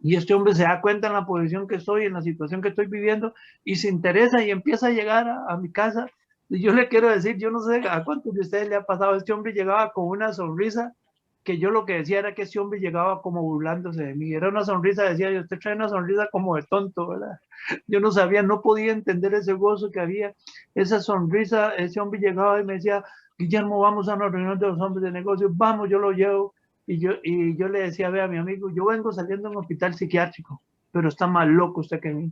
y este hombre se da cuenta en la posición que estoy, en la situación que estoy viviendo, y se interesa y empieza a llegar a mi casa. Y yo le quiero decir, yo no sé a cuántos de ustedes le ha pasado, este hombre llegaba con una sonrisa, que yo lo que decía era que este hombre llegaba como burlándose de mí. Era una sonrisa, decía yo, usted trae una sonrisa como de tonto, ¿verdad? Yo no sabía, no podía entender ese gozo que había, esa sonrisa. Ese hombre llegaba y me decía, Guillermo, vamos a una reunión de los hombres de negocios, vamos, yo lo llevo. Y yo le decía, ve a mi amigo, yo vengo saliendo de un hospital psiquiátrico, pero está más loco usted que mí.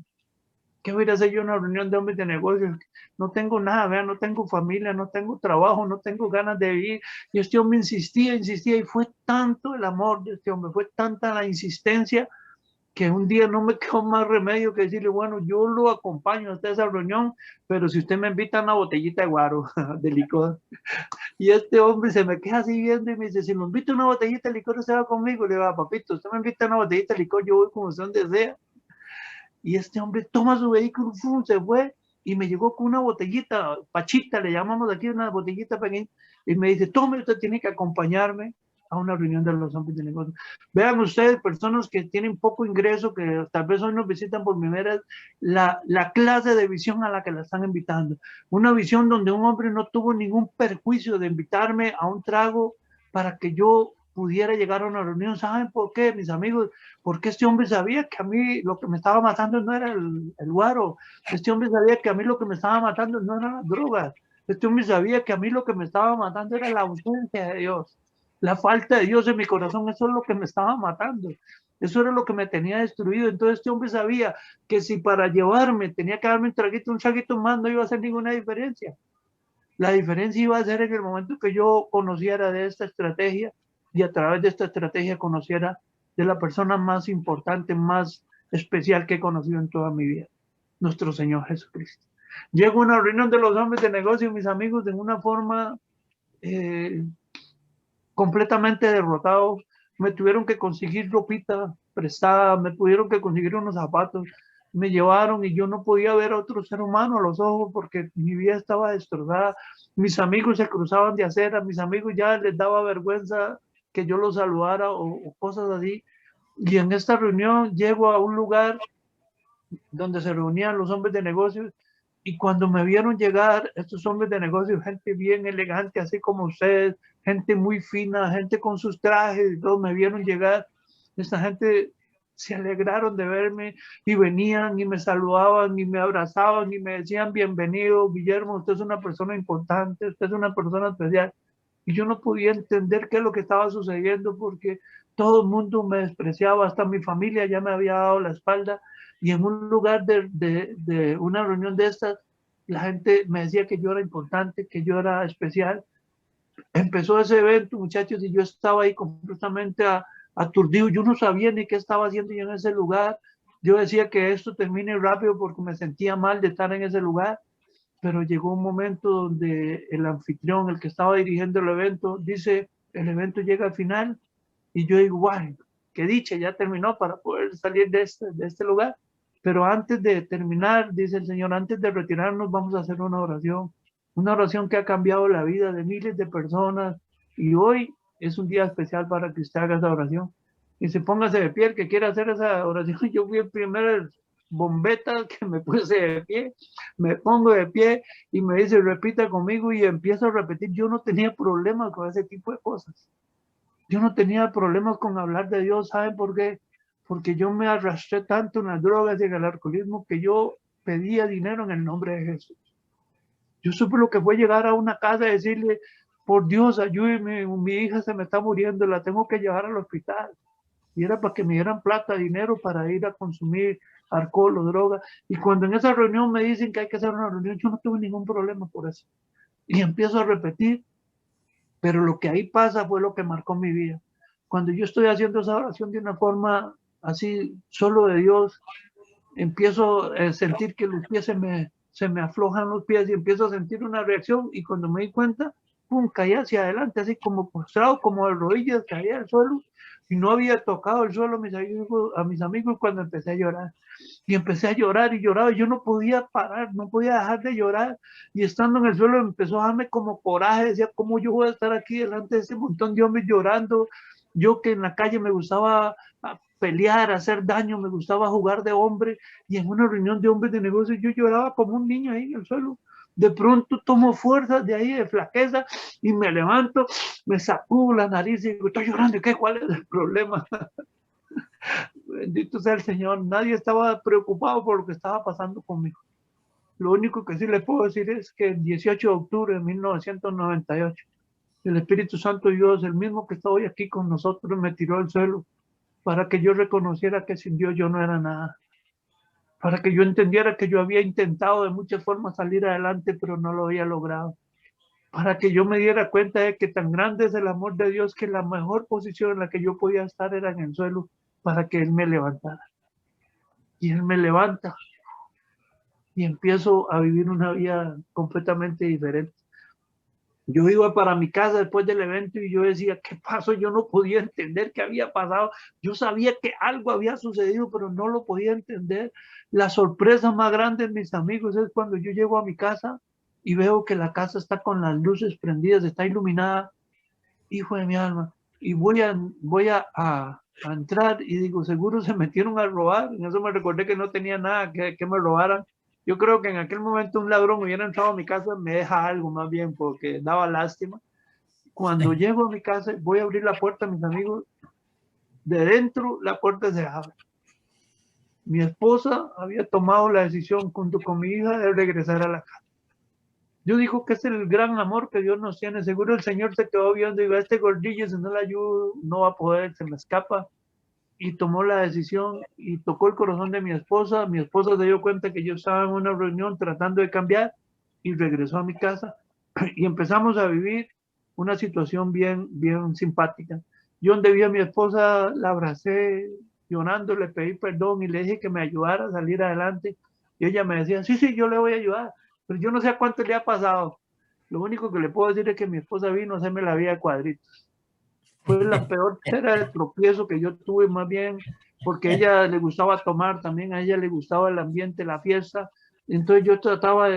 ¿Qué voy a hacer yo en una reunión de hombres de negocios? No tengo nada, vean, no tengo familia, no tengo trabajo, no tengo ganas de vivir. Y este hombre insistía, insistía, y fue tanto el amor de este hombre, fue tanta la insistencia, que un día no me quedó más remedio que decirle, bueno, yo lo acompaño hasta esa reunión, pero si usted me invita a una botellita de guaro, de licor. Y este hombre se me queda así viendo y me dice, si lo invito a una botellita de licor, usted va conmigo. Le digo, papito, usted me invita a una botellita de licor, yo voy como usted donde sea. Y este hombre toma su vehículo, se fue y me llegó con una botellita, pachita, le llamamos aquí, una botellita pequeña, y me dice, tome, usted tiene que acompañarme a una reunión de los hombres de negocios. Vean ustedes, personas que tienen poco ingreso, que tal vez hoy nos visitan por primera vez, la clase de visión a la que la están invitando. Una visión donde un hombre no tuvo ningún perjuicio de invitarme a un trago para que yo pudiera llegar a una reunión. ¿Saben por qué, mis amigos? Porque este hombre sabía que a mí lo que me estaba matando no era el guaro. Este hombre sabía que a mí lo que me estaba matando no eran las drogas. Este hombre sabía que a mí lo que me estaba matando era la ausencia de Dios. La falta de Dios en mi corazón, eso es lo que me estaba matando. Eso era lo que me tenía destruido. Entonces este hombre sabía que si para llevarme tenía que darme un traguito más, no iba a hacer ninguna diferencia. La diferencia iba a ser en el momento que yo conociera de esta estrategia y a través de esta estrategia conociera de la persona más importante, más especial que he conocido en toda mi vida, nuestro Señor Jesucristo. Llego a una reunión de los hombres de negocio, mis amigos, de una forma completamente derrotados. Me tuvieron que conseguir ropita prestada, me tuvieron que conseguir unos zapatos, me llevaron y yo no podía ver a otro ser humano a los ojos porque mi vida estaba destrozada. Mis amigos se cruzaban de acera, mis amigos ya les daba vergüenza que yo los saludara o cosas así. Y en esta reunión llego a un lugar donde se reunían los hombres de negocios y cuando me vieron llegar estos hombres de negocios, gente bien elegante, así como ustedes, gente muy fina, gente con sus trajes y todo, me vieron llegar, esta gente se alegraron de verme y venían y me saludaban y me abrazaban y me decían bienvenido, Guillermo, usted es una persona importante, usted es una persona especial. Y yo no podía entender qué es lo que estaba sucediendo porque todo el mundo me despreciaba, hasta mi familia ya me había dado la espalda. Y en un lugar de una reunión de estas, la gente me decía que yo era importante, que yo era especial. Empezó ese evento, muchachos, y yo estaba ahí completamente aturdido. Yo no sabía ni qué estaba haciendo yo en ese lugar. Yo decía que esto termine rápido porque me sentía mal de estar en ese lugar. Pero llegó un momento donde el anfitrión, el que estaba dirigiendo el evento, dice, el evento llega al final. Y yo digo, guay, qué dicha, ya terminó para poder salir de este lugar. Pero antes de terminar, dice el Señor, antes de retirarnos, vamos a hacer una oración que ha cambiado la vida de miles de personas. Y hoy es un día especial para que usted haga esa oración. Y se póngase de pie, el que quiera hacer esa oración. Yo fui el primer bombeta que me puse de pie, me pongo de pie y me dice, repita conmigo y empiezo a repetir. Yo no tenía problemas con ese tipo de cosas. Yo no tenía problemas con hablar de Dios. ¿Saben por qué? Porque yo me arrastré tanto en las drogas y en el alcoholismo que yo pedía dinero en el nombre de Jesús. Yo supe lo que fue llegar a una casa y decirle, por Dios, ayúdeme, mi hija se me está muriendo, la tengo que llevar al hospital. Y era para que me dieran plata, dinero para ir a consumir alcohol o droga. Y cuando en esa reunión me dicen que hay que hacer una reunión, yo no tuve ningún problema por eso. Y empiezo a repetir, pero lo que ahí pasa fue lo que marcó mi vida. Cuando yo estoy haciendo esa oración de una forma así, solo de Dios, empiezo a sentir que los pies se me aflojan los pies y empiezo a sentir una reacción y cuando me di cuenta, pum, caí hacia adelante, así como postrado, como de rodillas, caía al suelo y no había tocado el suelo a mis amigos cuando empecé a llorar. Y empecé a llorar y lloraba, y yo no podía parar, no podía dejar de llorar, y estando en el suelo empezó a darme como coraje, decía, ¿cómo yo voy a estar aquí delante de ese montón de hombres llorando? Yo que en la calle me gustaba pelear, hacer daño, me gustaba jugar de hombre, y en una reunión de hombres de negocios yo lloraba como un niño ahí en el suelo. De pronto tomo fuerzas de ahí, de flaqueza, y me levanto, me sacudo la nariz y digo, estoy llorando, ¿qué? ¿Cuál es el problema? Bendito sea el Señor, nadie estaba preocupado por lo que estaba pasando conmigo. Lo único que sí le puedo decir es que el 18 de octubre de 1998, El Espíritu Santo Dios, el mismo que está hoy aquí con nosotros, me tiró al suelo para que yo reconociera que sin Dios yo no era nada. Para que yo entendiera que yo había intentado de muchas formas salir adelante, pero no lo había logrado. Para que yo me diera cuenta de que tan grande es el amor de Dios que la mejor posición en la que yo podía estar era en el suelo para que Él me levantara. Y Él me levanta y empiezo a vivir una vida completamente diferente. Yo iba para mi casa después del evento y yo decía, ¿qué pasó? Yo no podía entender qué había pasado. Yo sabía que algo había sucedido, pero no lo podía entender. La sorpresa más grande de mis amigos es cuando yo llego a mi casa y veo que la casa está con las luces prendidas, está iluminada. Hijo de mi alma. Y voy a entrar y digo, seguro se metieron a robar. En eso me recordé que no tenía nada que me robaran. Yo creo que en aquel momento un ladrón hubiera entrado a mi casa, me deja algo más bien, porque daba lástima. Cuando llego a mi casa, voy a abrir la puerta a mis amigos. De dentro, la puerta se abre. Mi esposa había tomado la decisión junto con mi hija de regresar a la casa. Yo digo que es el gran amor que Dios nos tiene. Seguro el Señor se quedó viendo y digo, este gordillo, si no le ayudo, no va a poder, se me escapa. Y tomó la decisión y tocó el corazón de mi esposa. Mi esposa se dio cuenta que yo estaba en una reunión tratando de cambiar y regresó a mi casa. Y empezamos a vivir una situación bien simpática. Yo donde vi a mi esposa, la abracé llorando, le pedí perdón y le dije que me ayudara a salir adelante. Y ella me decía, sí, yo le voy a ayudar. Pero yo no sé a cuánto le ha pasado. Lo único que le puedo decir es que mi esposa vino a hacerme la vida de cuadritos. Fue la peor piedra de tropiezo que yo tuve, más bien porque a ella le gustaba tomar, también a ella le gustaba el ambiente, la fiesta. Entonces yo trataba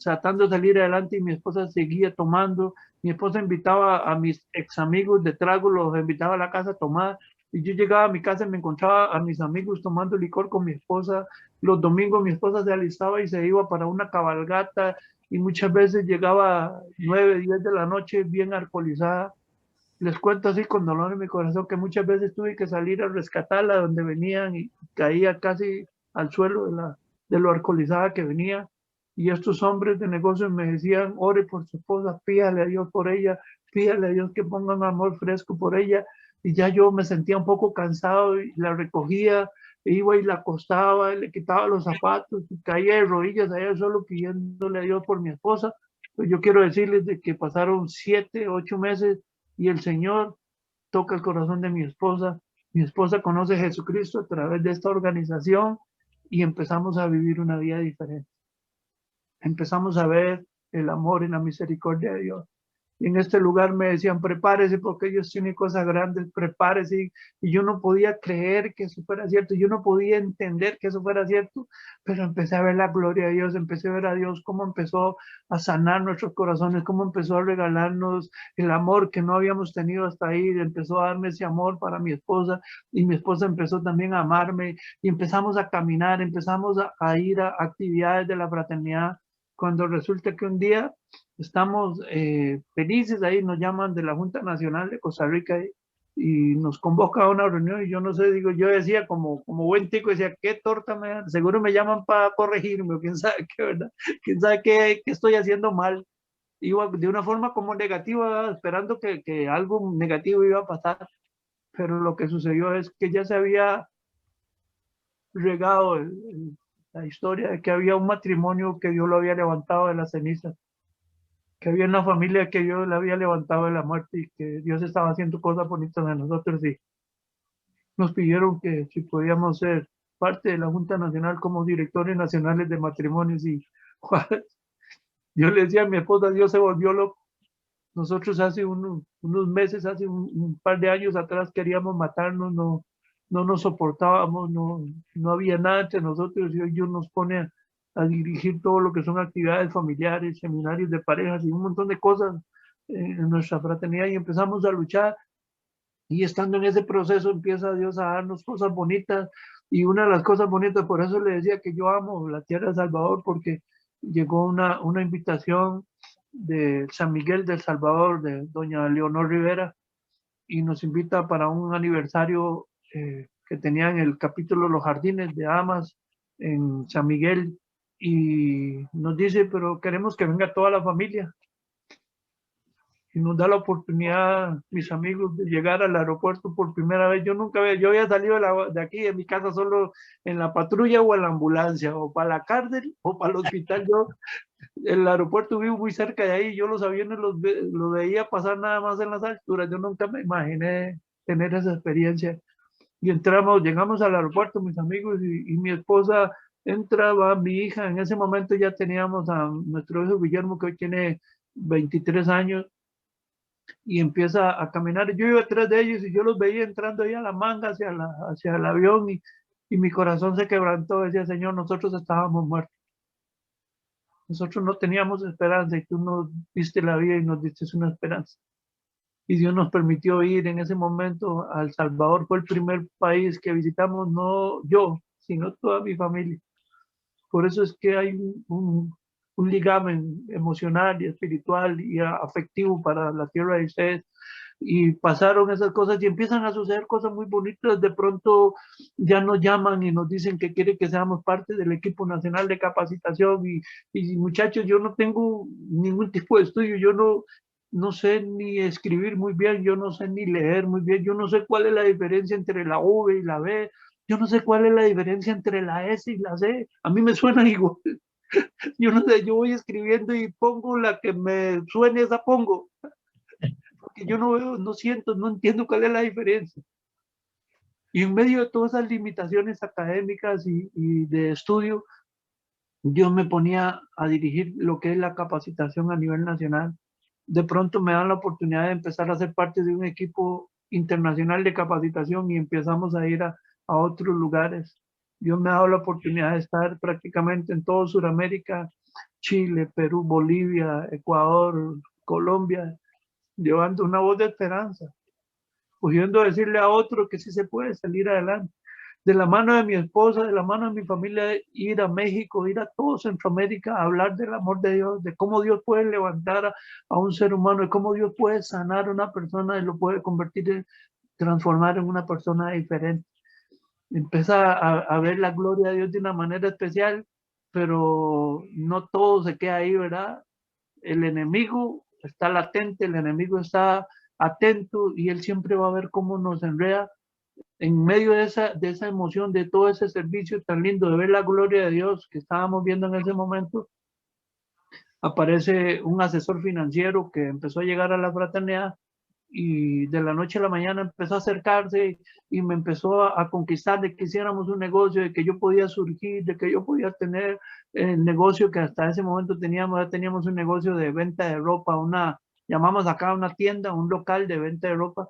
tratando de salir adelante y mi esposa seguía tomando. Mi esposa invitaba a mis ex amigos de trago, los invitaba a la casa a tomar. Y yo llegaba a mi casa y me encontraba a mis amigos tomando licor con mi esposa. Los domingos mi esposa se alistaba y se iba para una cabalgata y muchas veces llegaba 9, 10 de la noche bien alcoholizada. Les cuento así con dolor en mi corazón que muchas veces tuve que salir a rescatarla donde venían y caía casi al suelo de lo alcoholizada que venía. Y estos hombres de negocios me decían, ore por su esposa, pídale a Dios por ella, pídale a Dios que ponga un amor fresco por ella. Y ya yo me sentía un poco cansado y la recogía, iba y la acostaba, le quitaba los zapatos y caía de rodillas allá solo pidiéndole a Dios por mi esposa. Pues yo quiero decirles de que pasaron 7, 8 meses y el Señor toca el corazón de mi esposa. Mi esposa conoce a Jesucristo a través de esta organización y empezamos a vivir una vida diferente. Empezamos a ver el amor y la misericordia de Dios. Y en este lugar me decían, prepárese porque Dios tiene cosas grandes, prepárese. Y yo no podía creer que eso fuera cierto, yo no podía entender que eso fuera cierto, pero empecé a ver la gloria de Dios, empecé a ver a Dios cómo empezó a sanar nuestros corazones, cómo empezó a regalarnos el amor que no habíamos tenido hasta ahí, empezó a darme ese amor para mi esposa y mi esposa empezó también a amarme y empezamos a caminar, empezamos a ir a actividades de la fraternidad, cuando resulta que un día estamos felices, ahí nos llaman de la Junta Nacional de Costa Rica y nos convoca a una reunión y yo no sé, digo, yo decía como buen tico, decía, ¿qué torta me dan? Seguro me llaman para corregirme o quién sabe qué, ¿verdad? ¿Quién sabe qué estoy haciendo mal? Iba de una forma como negativa, esperando que algo negativo iba a pasar, pero lo que sucedió es que ya se había regado la historia de que había un matrimonio que Dios lo había levantado de las cenizas, que había una familia que Dios la había levantado de la muerte y que Dios estaba haciendo cosas bonitas de nosotros y nos pidieron que si podíamos ser parte de la Junta Nacional como directores nacionales de matrimonios y yo le decía a mi esposa, Dios se volvió loco. Nosotros hace unos meses, hace un par de años atrás queríamos matarnos, no nos soportábamos, no había nada entre nosotros y hoy Dios nos pone a dirigir todo lo que son actividades familiares, seminarios de parejas y un montón de cosas en nuestra fraternidad y empezamos a luchar y estando en ese proceso empieza Dios a darnos cosas bonitas y una de las cosas bonitas, por eso le decía que yo amo la tierra de Salvador porque llegó una invitación de San Miguel del Salvador, de doña Leonor Rivera, y nos invita para un aniversario que tenía en el capítulo Los Jardines de Amas en San Miguel, y nos dice, pero queremos que venga toda la familia. y nos da la oportunidad, mis amigos, de llegar al aeropuerto por primera vez. Yo nunca había, yo había salido de aquí, de mi casa, solo en la patrulla o en la ambulancia, o para la cárcel o para el hospital. Yo, el aeropuerto vivo muy cerca de ahí, yo los aviones los veía pasar nada más en las alturas. Yo nunca me imaginé tener esa experiencia. Y llegamos al aeropuerto, mis amigos, y mi esposa entraba, mi hija, en ese momento ya teníamos a nuestro hijo Guillermo, que hoy tiene 23 años, y empieza a caminar. Yo iba detrás de ellos y yo los veía entrando ahí a la manga hacia el avión, y mi corazón se quebrantó. Decía, Señor, nosotros estábamos muertos. Nosotros no teníamos esperanza y tú nos diste la vida y nos diste una esperanza. Y Dios nos permitió ir en ese momento a El Salvador. Fue el primer país que visitamos, no yo, sino toda mi familia. Por eso es que hay un ligamen emocional y espiritual y afectivo para la tierra de ustedes. Y pasaron esas cosas y empiezan a suceder cosas muy bonitas. De pronto ya nos llaman y nos dicen que quieren que seamos parte del equipo nacional de capacitación. Y muchachos, yo no tengo ningún tipo de estudio, yo no sé ni escribir muy bien, yo no sé ni leer muy bien, yo no sé cuál es la diferencia entre la V y la B, yo no sé cuál es la diferencia entre la S y la C, a mí me suenan igual. Yo no sé, yo voy escribiendo y pongo la que me suene, esa pongo, porque yo no veo, no siento, no entiendo cuál es la diferencia. Y en medio de todas esas limitaciones académicas y de estudio, yo me ponía a dirigir lo que es la capacitación a nivel nacional. De pronto me dan la oportunidad de empezar a ser parte de un equipo internacional de capacitación y empezamos a ir a otros lugares. Dios me ha dado la oportunidad de estar prácticamente en todo Sudamérica, Chile, Perú, Bolivia, Ecuador, Colombia, llevando una voz de esperanza, pudiendo decirle a otro que sí se puede salir adelante. De la mano de mi esposa, de la mano de mi familia, ir a México, ir a todo Centroamérica, a hablar del amor de Dios, de cómo Dios puede levantar a un ser humano, de cómo Dios puede sanar a una persona y lo puede convertir, transformar en una persona diferente. Empieza a ver la gloria de Dios de una manera especial, pero no todo se queda ahí, ¿verdad? El enemigo está latente, el enemigo está atento y él siempre va a ver cómo nos enreda. En medio de esa emoción, de todo ese servicio tan lindo, de ver la gloria de Dios que estábamos viendo en ese momento, aparece un asesor financiero que empezó a llegar a la fraternidad y de la noche a la mañana empezó a acercarse y me empezó a conquistar de que hiciéramos un negocio, de que yo podía surgir, de que yo podía tener el negocio que hasta ese momento teníamos. Ya teníamos un negocio de venta de ropa, llamamos acá una tienda, un local de venta de ropa.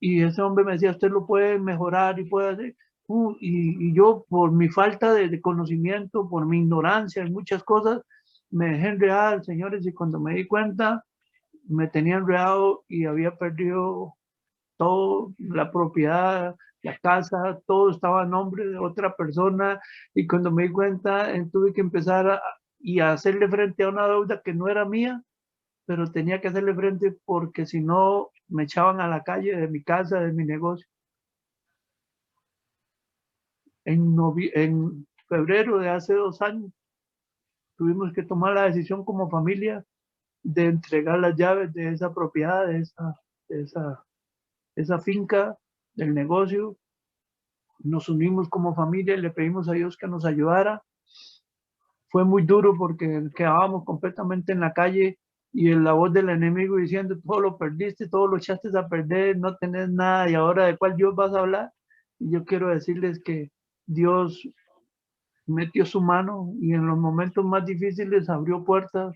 Y ese hombre me decía, usted lo puede mejorar y puede hacer. Y yo, por mi falta de conocimiento, por mi ignorancia en muchas cosas, me dejé enredar, señores, y cuando me di cuenta, me tenía enredado y había perdido todo, la propiedad, la casa, todo estaba a nombre de otra persona. Y cuando me di cuenta, tuve que empezar a hacerle frente a una deuda que no era mía, pero tenía que hacerle frente porque si no me echaban a la calle de mi casa, de mi negocio. En febrero de hace 2 años tuvimos que tomar la decisión como familia de entregar las llaves de esa propiedad, de esa finca, del negocio. Nos unimos como familia y le pedimos a Dios que nos ayudara. Fue muy duro porque quedábamos completamente en la calle y en la voz del enemigo diciendo, todo lo perdiste, todo lo echaste a perder, no tenés nada y ahora de cuál Dios vas a hablar. Y yo quiero decirles que Dios metió su mano y en los momentos más difíciles abrió puertas.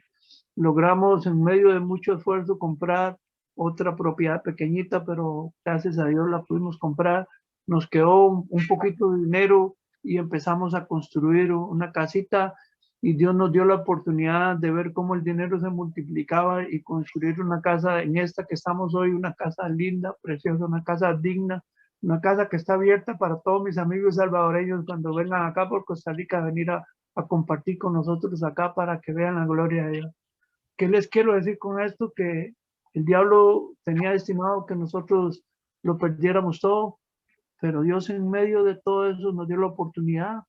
Logramos en medio de mucho esfuerzo comprar otra propiedad pequeñita, pero gracias a Dios la pudimos comprar. Nos quedó un poquito de dinero y empezamos a construir una casita y Dios nos dio la oportunidad de ver cómo el dinero se multiplicaba y construir una casa en esta que estamos hoy, una casa linda, preciosa, una casa digna, una casa que está abierta para todos mis amigos salvadoreños cuando vengan acá por Costa Rica a venir a compartir con nosotros acá para que vean la gloria de Dios. ¿Qué les quiero decir con esto? Que el diablo tenía estimado que nosotros lo perdiéramos todo, pero Dios en medio de todo eso nos dio la oportunidad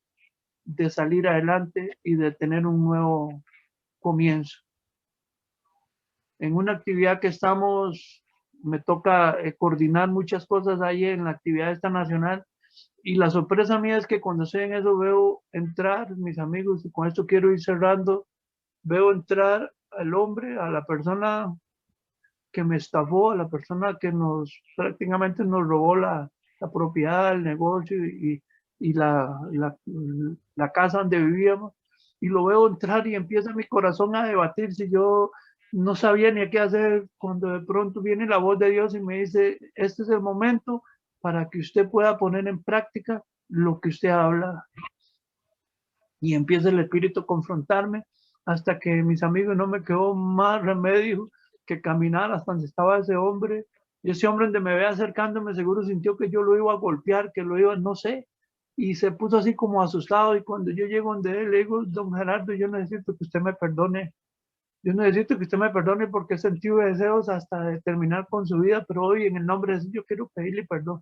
de salir adelante y de tener un nuevo comienzo. en una actividad que estamos, me toca coordinar muchas cosas ahí en la actividad esta nacional. Y la sorpresa mía es que cuando estoy en eso veo entrar mis amigos, y con esto quiero ir cerrando, veo entrar al hombre, a la persona que me estafó, a la persona que prácticamente nos robó la propiedad, el negocio y la casa donde vivíamos. Y lo veo entrar y empieza mi corazón a debatirse. Yo no sabía ni qué hacer cuando de pronto viene la voz de Dios y me dice, este es el momento para que usted pueda poner en práctica lo que usted habla. Y empieza el Espíritu a confrontarme hasta que mis amigos no me quedó más remedio que caminar hasta donde estaba ese hombre. Y ese hombre donde me ve acercándome seguro sintió que yo lo iba a golpear, que lo iba, no sé. Y se puso así como asustado. Y cuando yo llego donde él, le digo, don Gerardo, yo necesito que usted me perdone. Yo necesito que usted me perdone porque he sentido deseos hasta de terminar con su vida, pero hoy en el nombre de Jesús yo quiero pedirle perdón.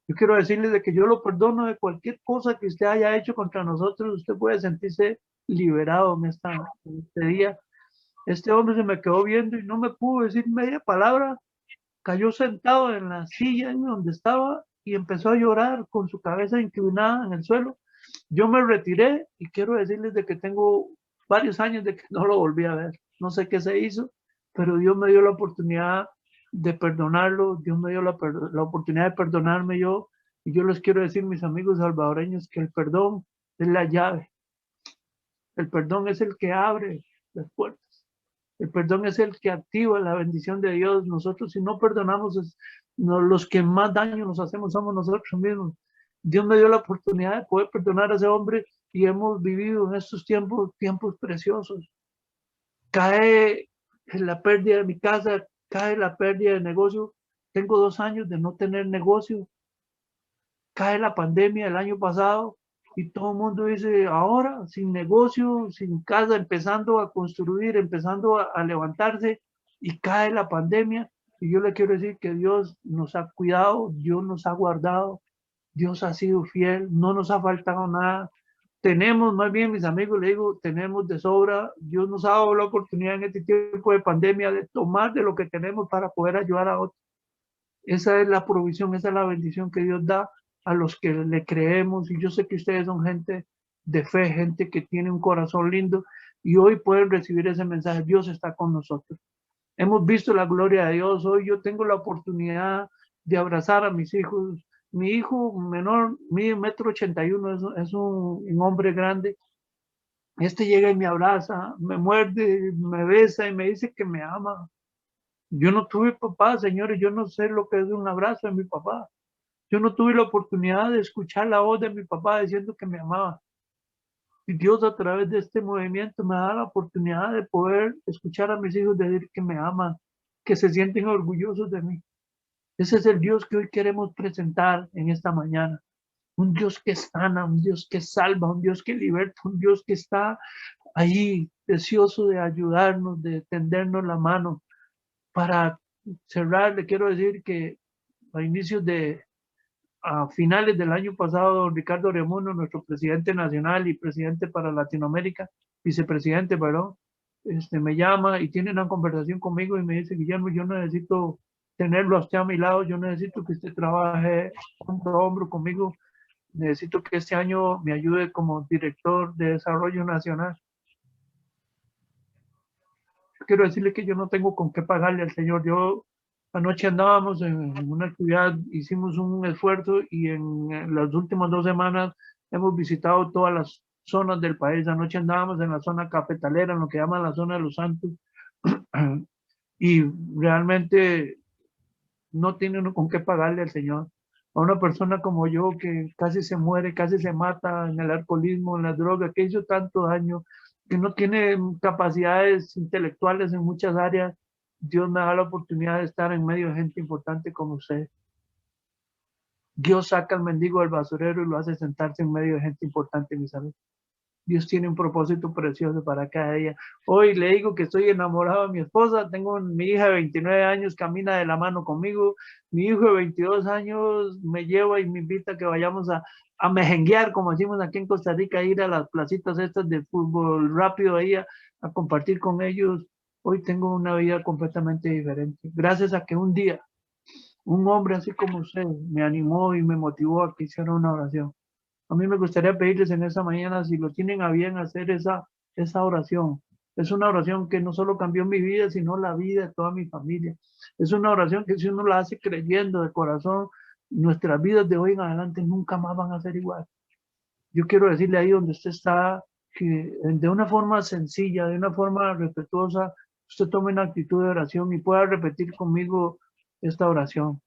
Yo quiero decirle de que yo lo perdono de cualquier cosa que usted haya hecho contra nosotros. Usted puede sentirse liberado en este día. Este hombre se me quedó viendo y no me pudo decir media palabra. Cayó sentado en la silla en donde estaba y empezó a llorar con su cabeza inclinada en el suelo. Yo me retiré y quiero decirles de que tengo varios años de que no lo volví a ver. No sé qué se hizo, pero Dios me dio la oportunidad de perdonarlo. Dios me dio la oportunidad de perdonarme yo. Y yo les quiero decir, mis amigos salvadoreños, que el perdón es la llave. El perdón es el que abre las puertas. El perdón es el que activa la bendición de Dios. Nosotros, si no perdonamos, los que más daño nos hacemos somos nosotros mismos. Dios me dio la oportunidad de poder perdonar a ese hombre y hemos vivido en estos tiempos preciosos. Cae la pérdida de mi casa, cae la pérdida de negocio. Tengo 2 años de no tener negocio. Cae la pandemia el año pasado y todo el mundo dice, ahora sin negocio, sin casa, empezando a construir, empezando a levantarse, y cae la pandemia. Y yo le quiero decir que Dios nos ha cuidado, Dios nos ha guardado, Dios ha sido fiel, no nos ha faltado nada. Tenemos, más bien, mis amigos, le digo, tenemos de sobra. Dios nos ha dado la oportunidad en este tiempo de pandemia de tomar de lo que tenemos para poder ayudar a otros. Esa es la provisión, esa es la bendición que Dios da a los que le creemos. Y yo sé que ustedes son gente de fe, gente que tiene un corazón lindo y hoy pueden recibir ese mensaje. Dios está con nosotros. Hemos visto la gloria de Dios. Hoy yo tengo la oportunidad de abrazar a mis hijos. Mi hijo menor mide 1,81 m, es un hombre grande. Este llega y me abraza, me muerde, me besa y me dice que me ama. Yo no tuve papá, señores, yo no sé lo que es un abrazo de mi papá. Yo no tuve la oportunidad de escuchar la voz de mi papá diciendo que me amaba. Y Dios a través de este movimiento me da la oportunidad de poder escuchar a mis hijos decir que me aman, que se sienten orgullosos de mí. Ese es el Dios que hoy queremos presentar en esta mañana. Un Dios que sana, un Dios que salva, un Dios que liberta, un Dios que está ahí deseoso de ayudarnos, de tendernos la mano. Para cerrar, le quiero decir que a finales del año pasado, don Ricardo Remuno, nuestro presidente nacional y presidente para Latinoamérica, vicepresidente, perdón, me llama y tiene una conversación conmigo y me dice, Guillermo, yo necesito tenerlo a usted a mi lado, yo necesito que usted trabaje hombro a hombro conmigo, necesito que este año me ayude como director de desarrollo nacional. Quiero decirle que yo no tengo con qué pagarle al Señor. Yo anoche andábamos en una actividad, hicimos un esfuerzo y en las últimas 2 semanas hemos visitado todas las zonas del país. Anoche andábamos en la zona cafetalera, en lo que llaman la zona de los Santos, y realmente no tiene uno con qué pagarle al Señor. A una persona como yo que casi se muere, casi se mata en el alcoholismo, en la droga, que hizo tanto daño, que no tiene capacidades intelectuales en muchas áreas, Dios me da la oportunidad de estar en medio de gente importante como usted. Dios saca al mendigo del basurero y lo hace sentarse en medio de gente importante, mis amigos. Dios tiene un propósito precioso para cada día. Hoy le digo que estoy enamorado de mi esposa, tengo mi hija de 29 años, camina de la mano conmigo, mi hijo de 22 años me lleva y me invita a que vayamos a mejenguear, como decimos aquí en Costa Rica, ir a las placitas estas de fútbol rápido ahí a compartir con ellos. hoy tengo una vida completamente diferente. Gracias a que un día un hombre así como usted me animó y me motivó a que hiciera una oración. A mí me gustaría pedirles en esta mañana, si lo tienen a bien, hacer esa oración. Es una oración que no solo cambió mi vida, sino la vida de toda mi familia. Es una oración que si uno la hace creyendo de corazón, nuestras vidas de hoy en adelante nunca más van a ser igual. Yo quiero decirle ahí donde usted está, que de una forma sencilla, de una forma respetuosa, usted tome una actitud de oración y pueda repetir conmigo esta oración.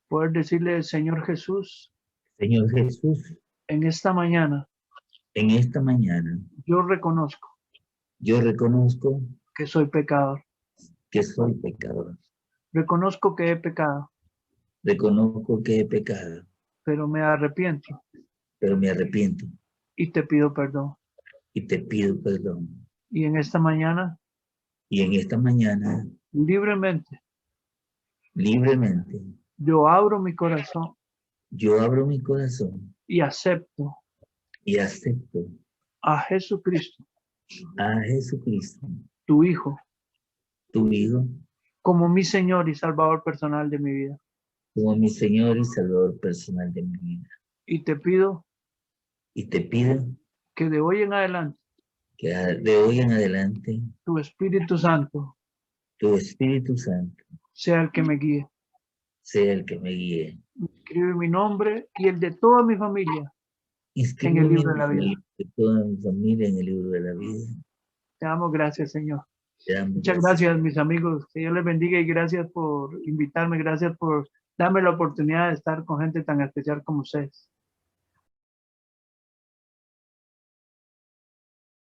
Poder decirle, Señor Jesús, Señor Jesús, en esta mañana en esta mañana yo reconozco yo reconozco que soy pecador. que soy pecador. Reconozco que he pecado, Reconozco que he pecado, pero me arrepiento pero me arrepiento y te pido perdón. y te pido perdón. Y en esta mañana, Y en esta mañana, libremente, libremente, yo abro mi corazón yo abro mi corazón y acepto y acepto a Jesucristo, a Jesucristo, tu Hijo, tu Hijo, como mi Señor y Salvador personal de mi vida. como mi Señor y Salvador personal de mi vida. Y te pido Y te pido que de hoy en adelante, que de hoy en adelante tu Espíritu Santo tu Espíritu Santo sea el que me guíe. sea el que me guíe. Escribe mi nombre y el de toda mi familia en el Inscríbeme libro de la vida. de toda mi familia en el libro de la vida. Te damos gracias, Señor. Te damos Muchas gracias, mis amigos. Que Dios les bendiga y gracias por invitarme. Gracias por darme la oportunidad de estar con gente tan especial como ustedes.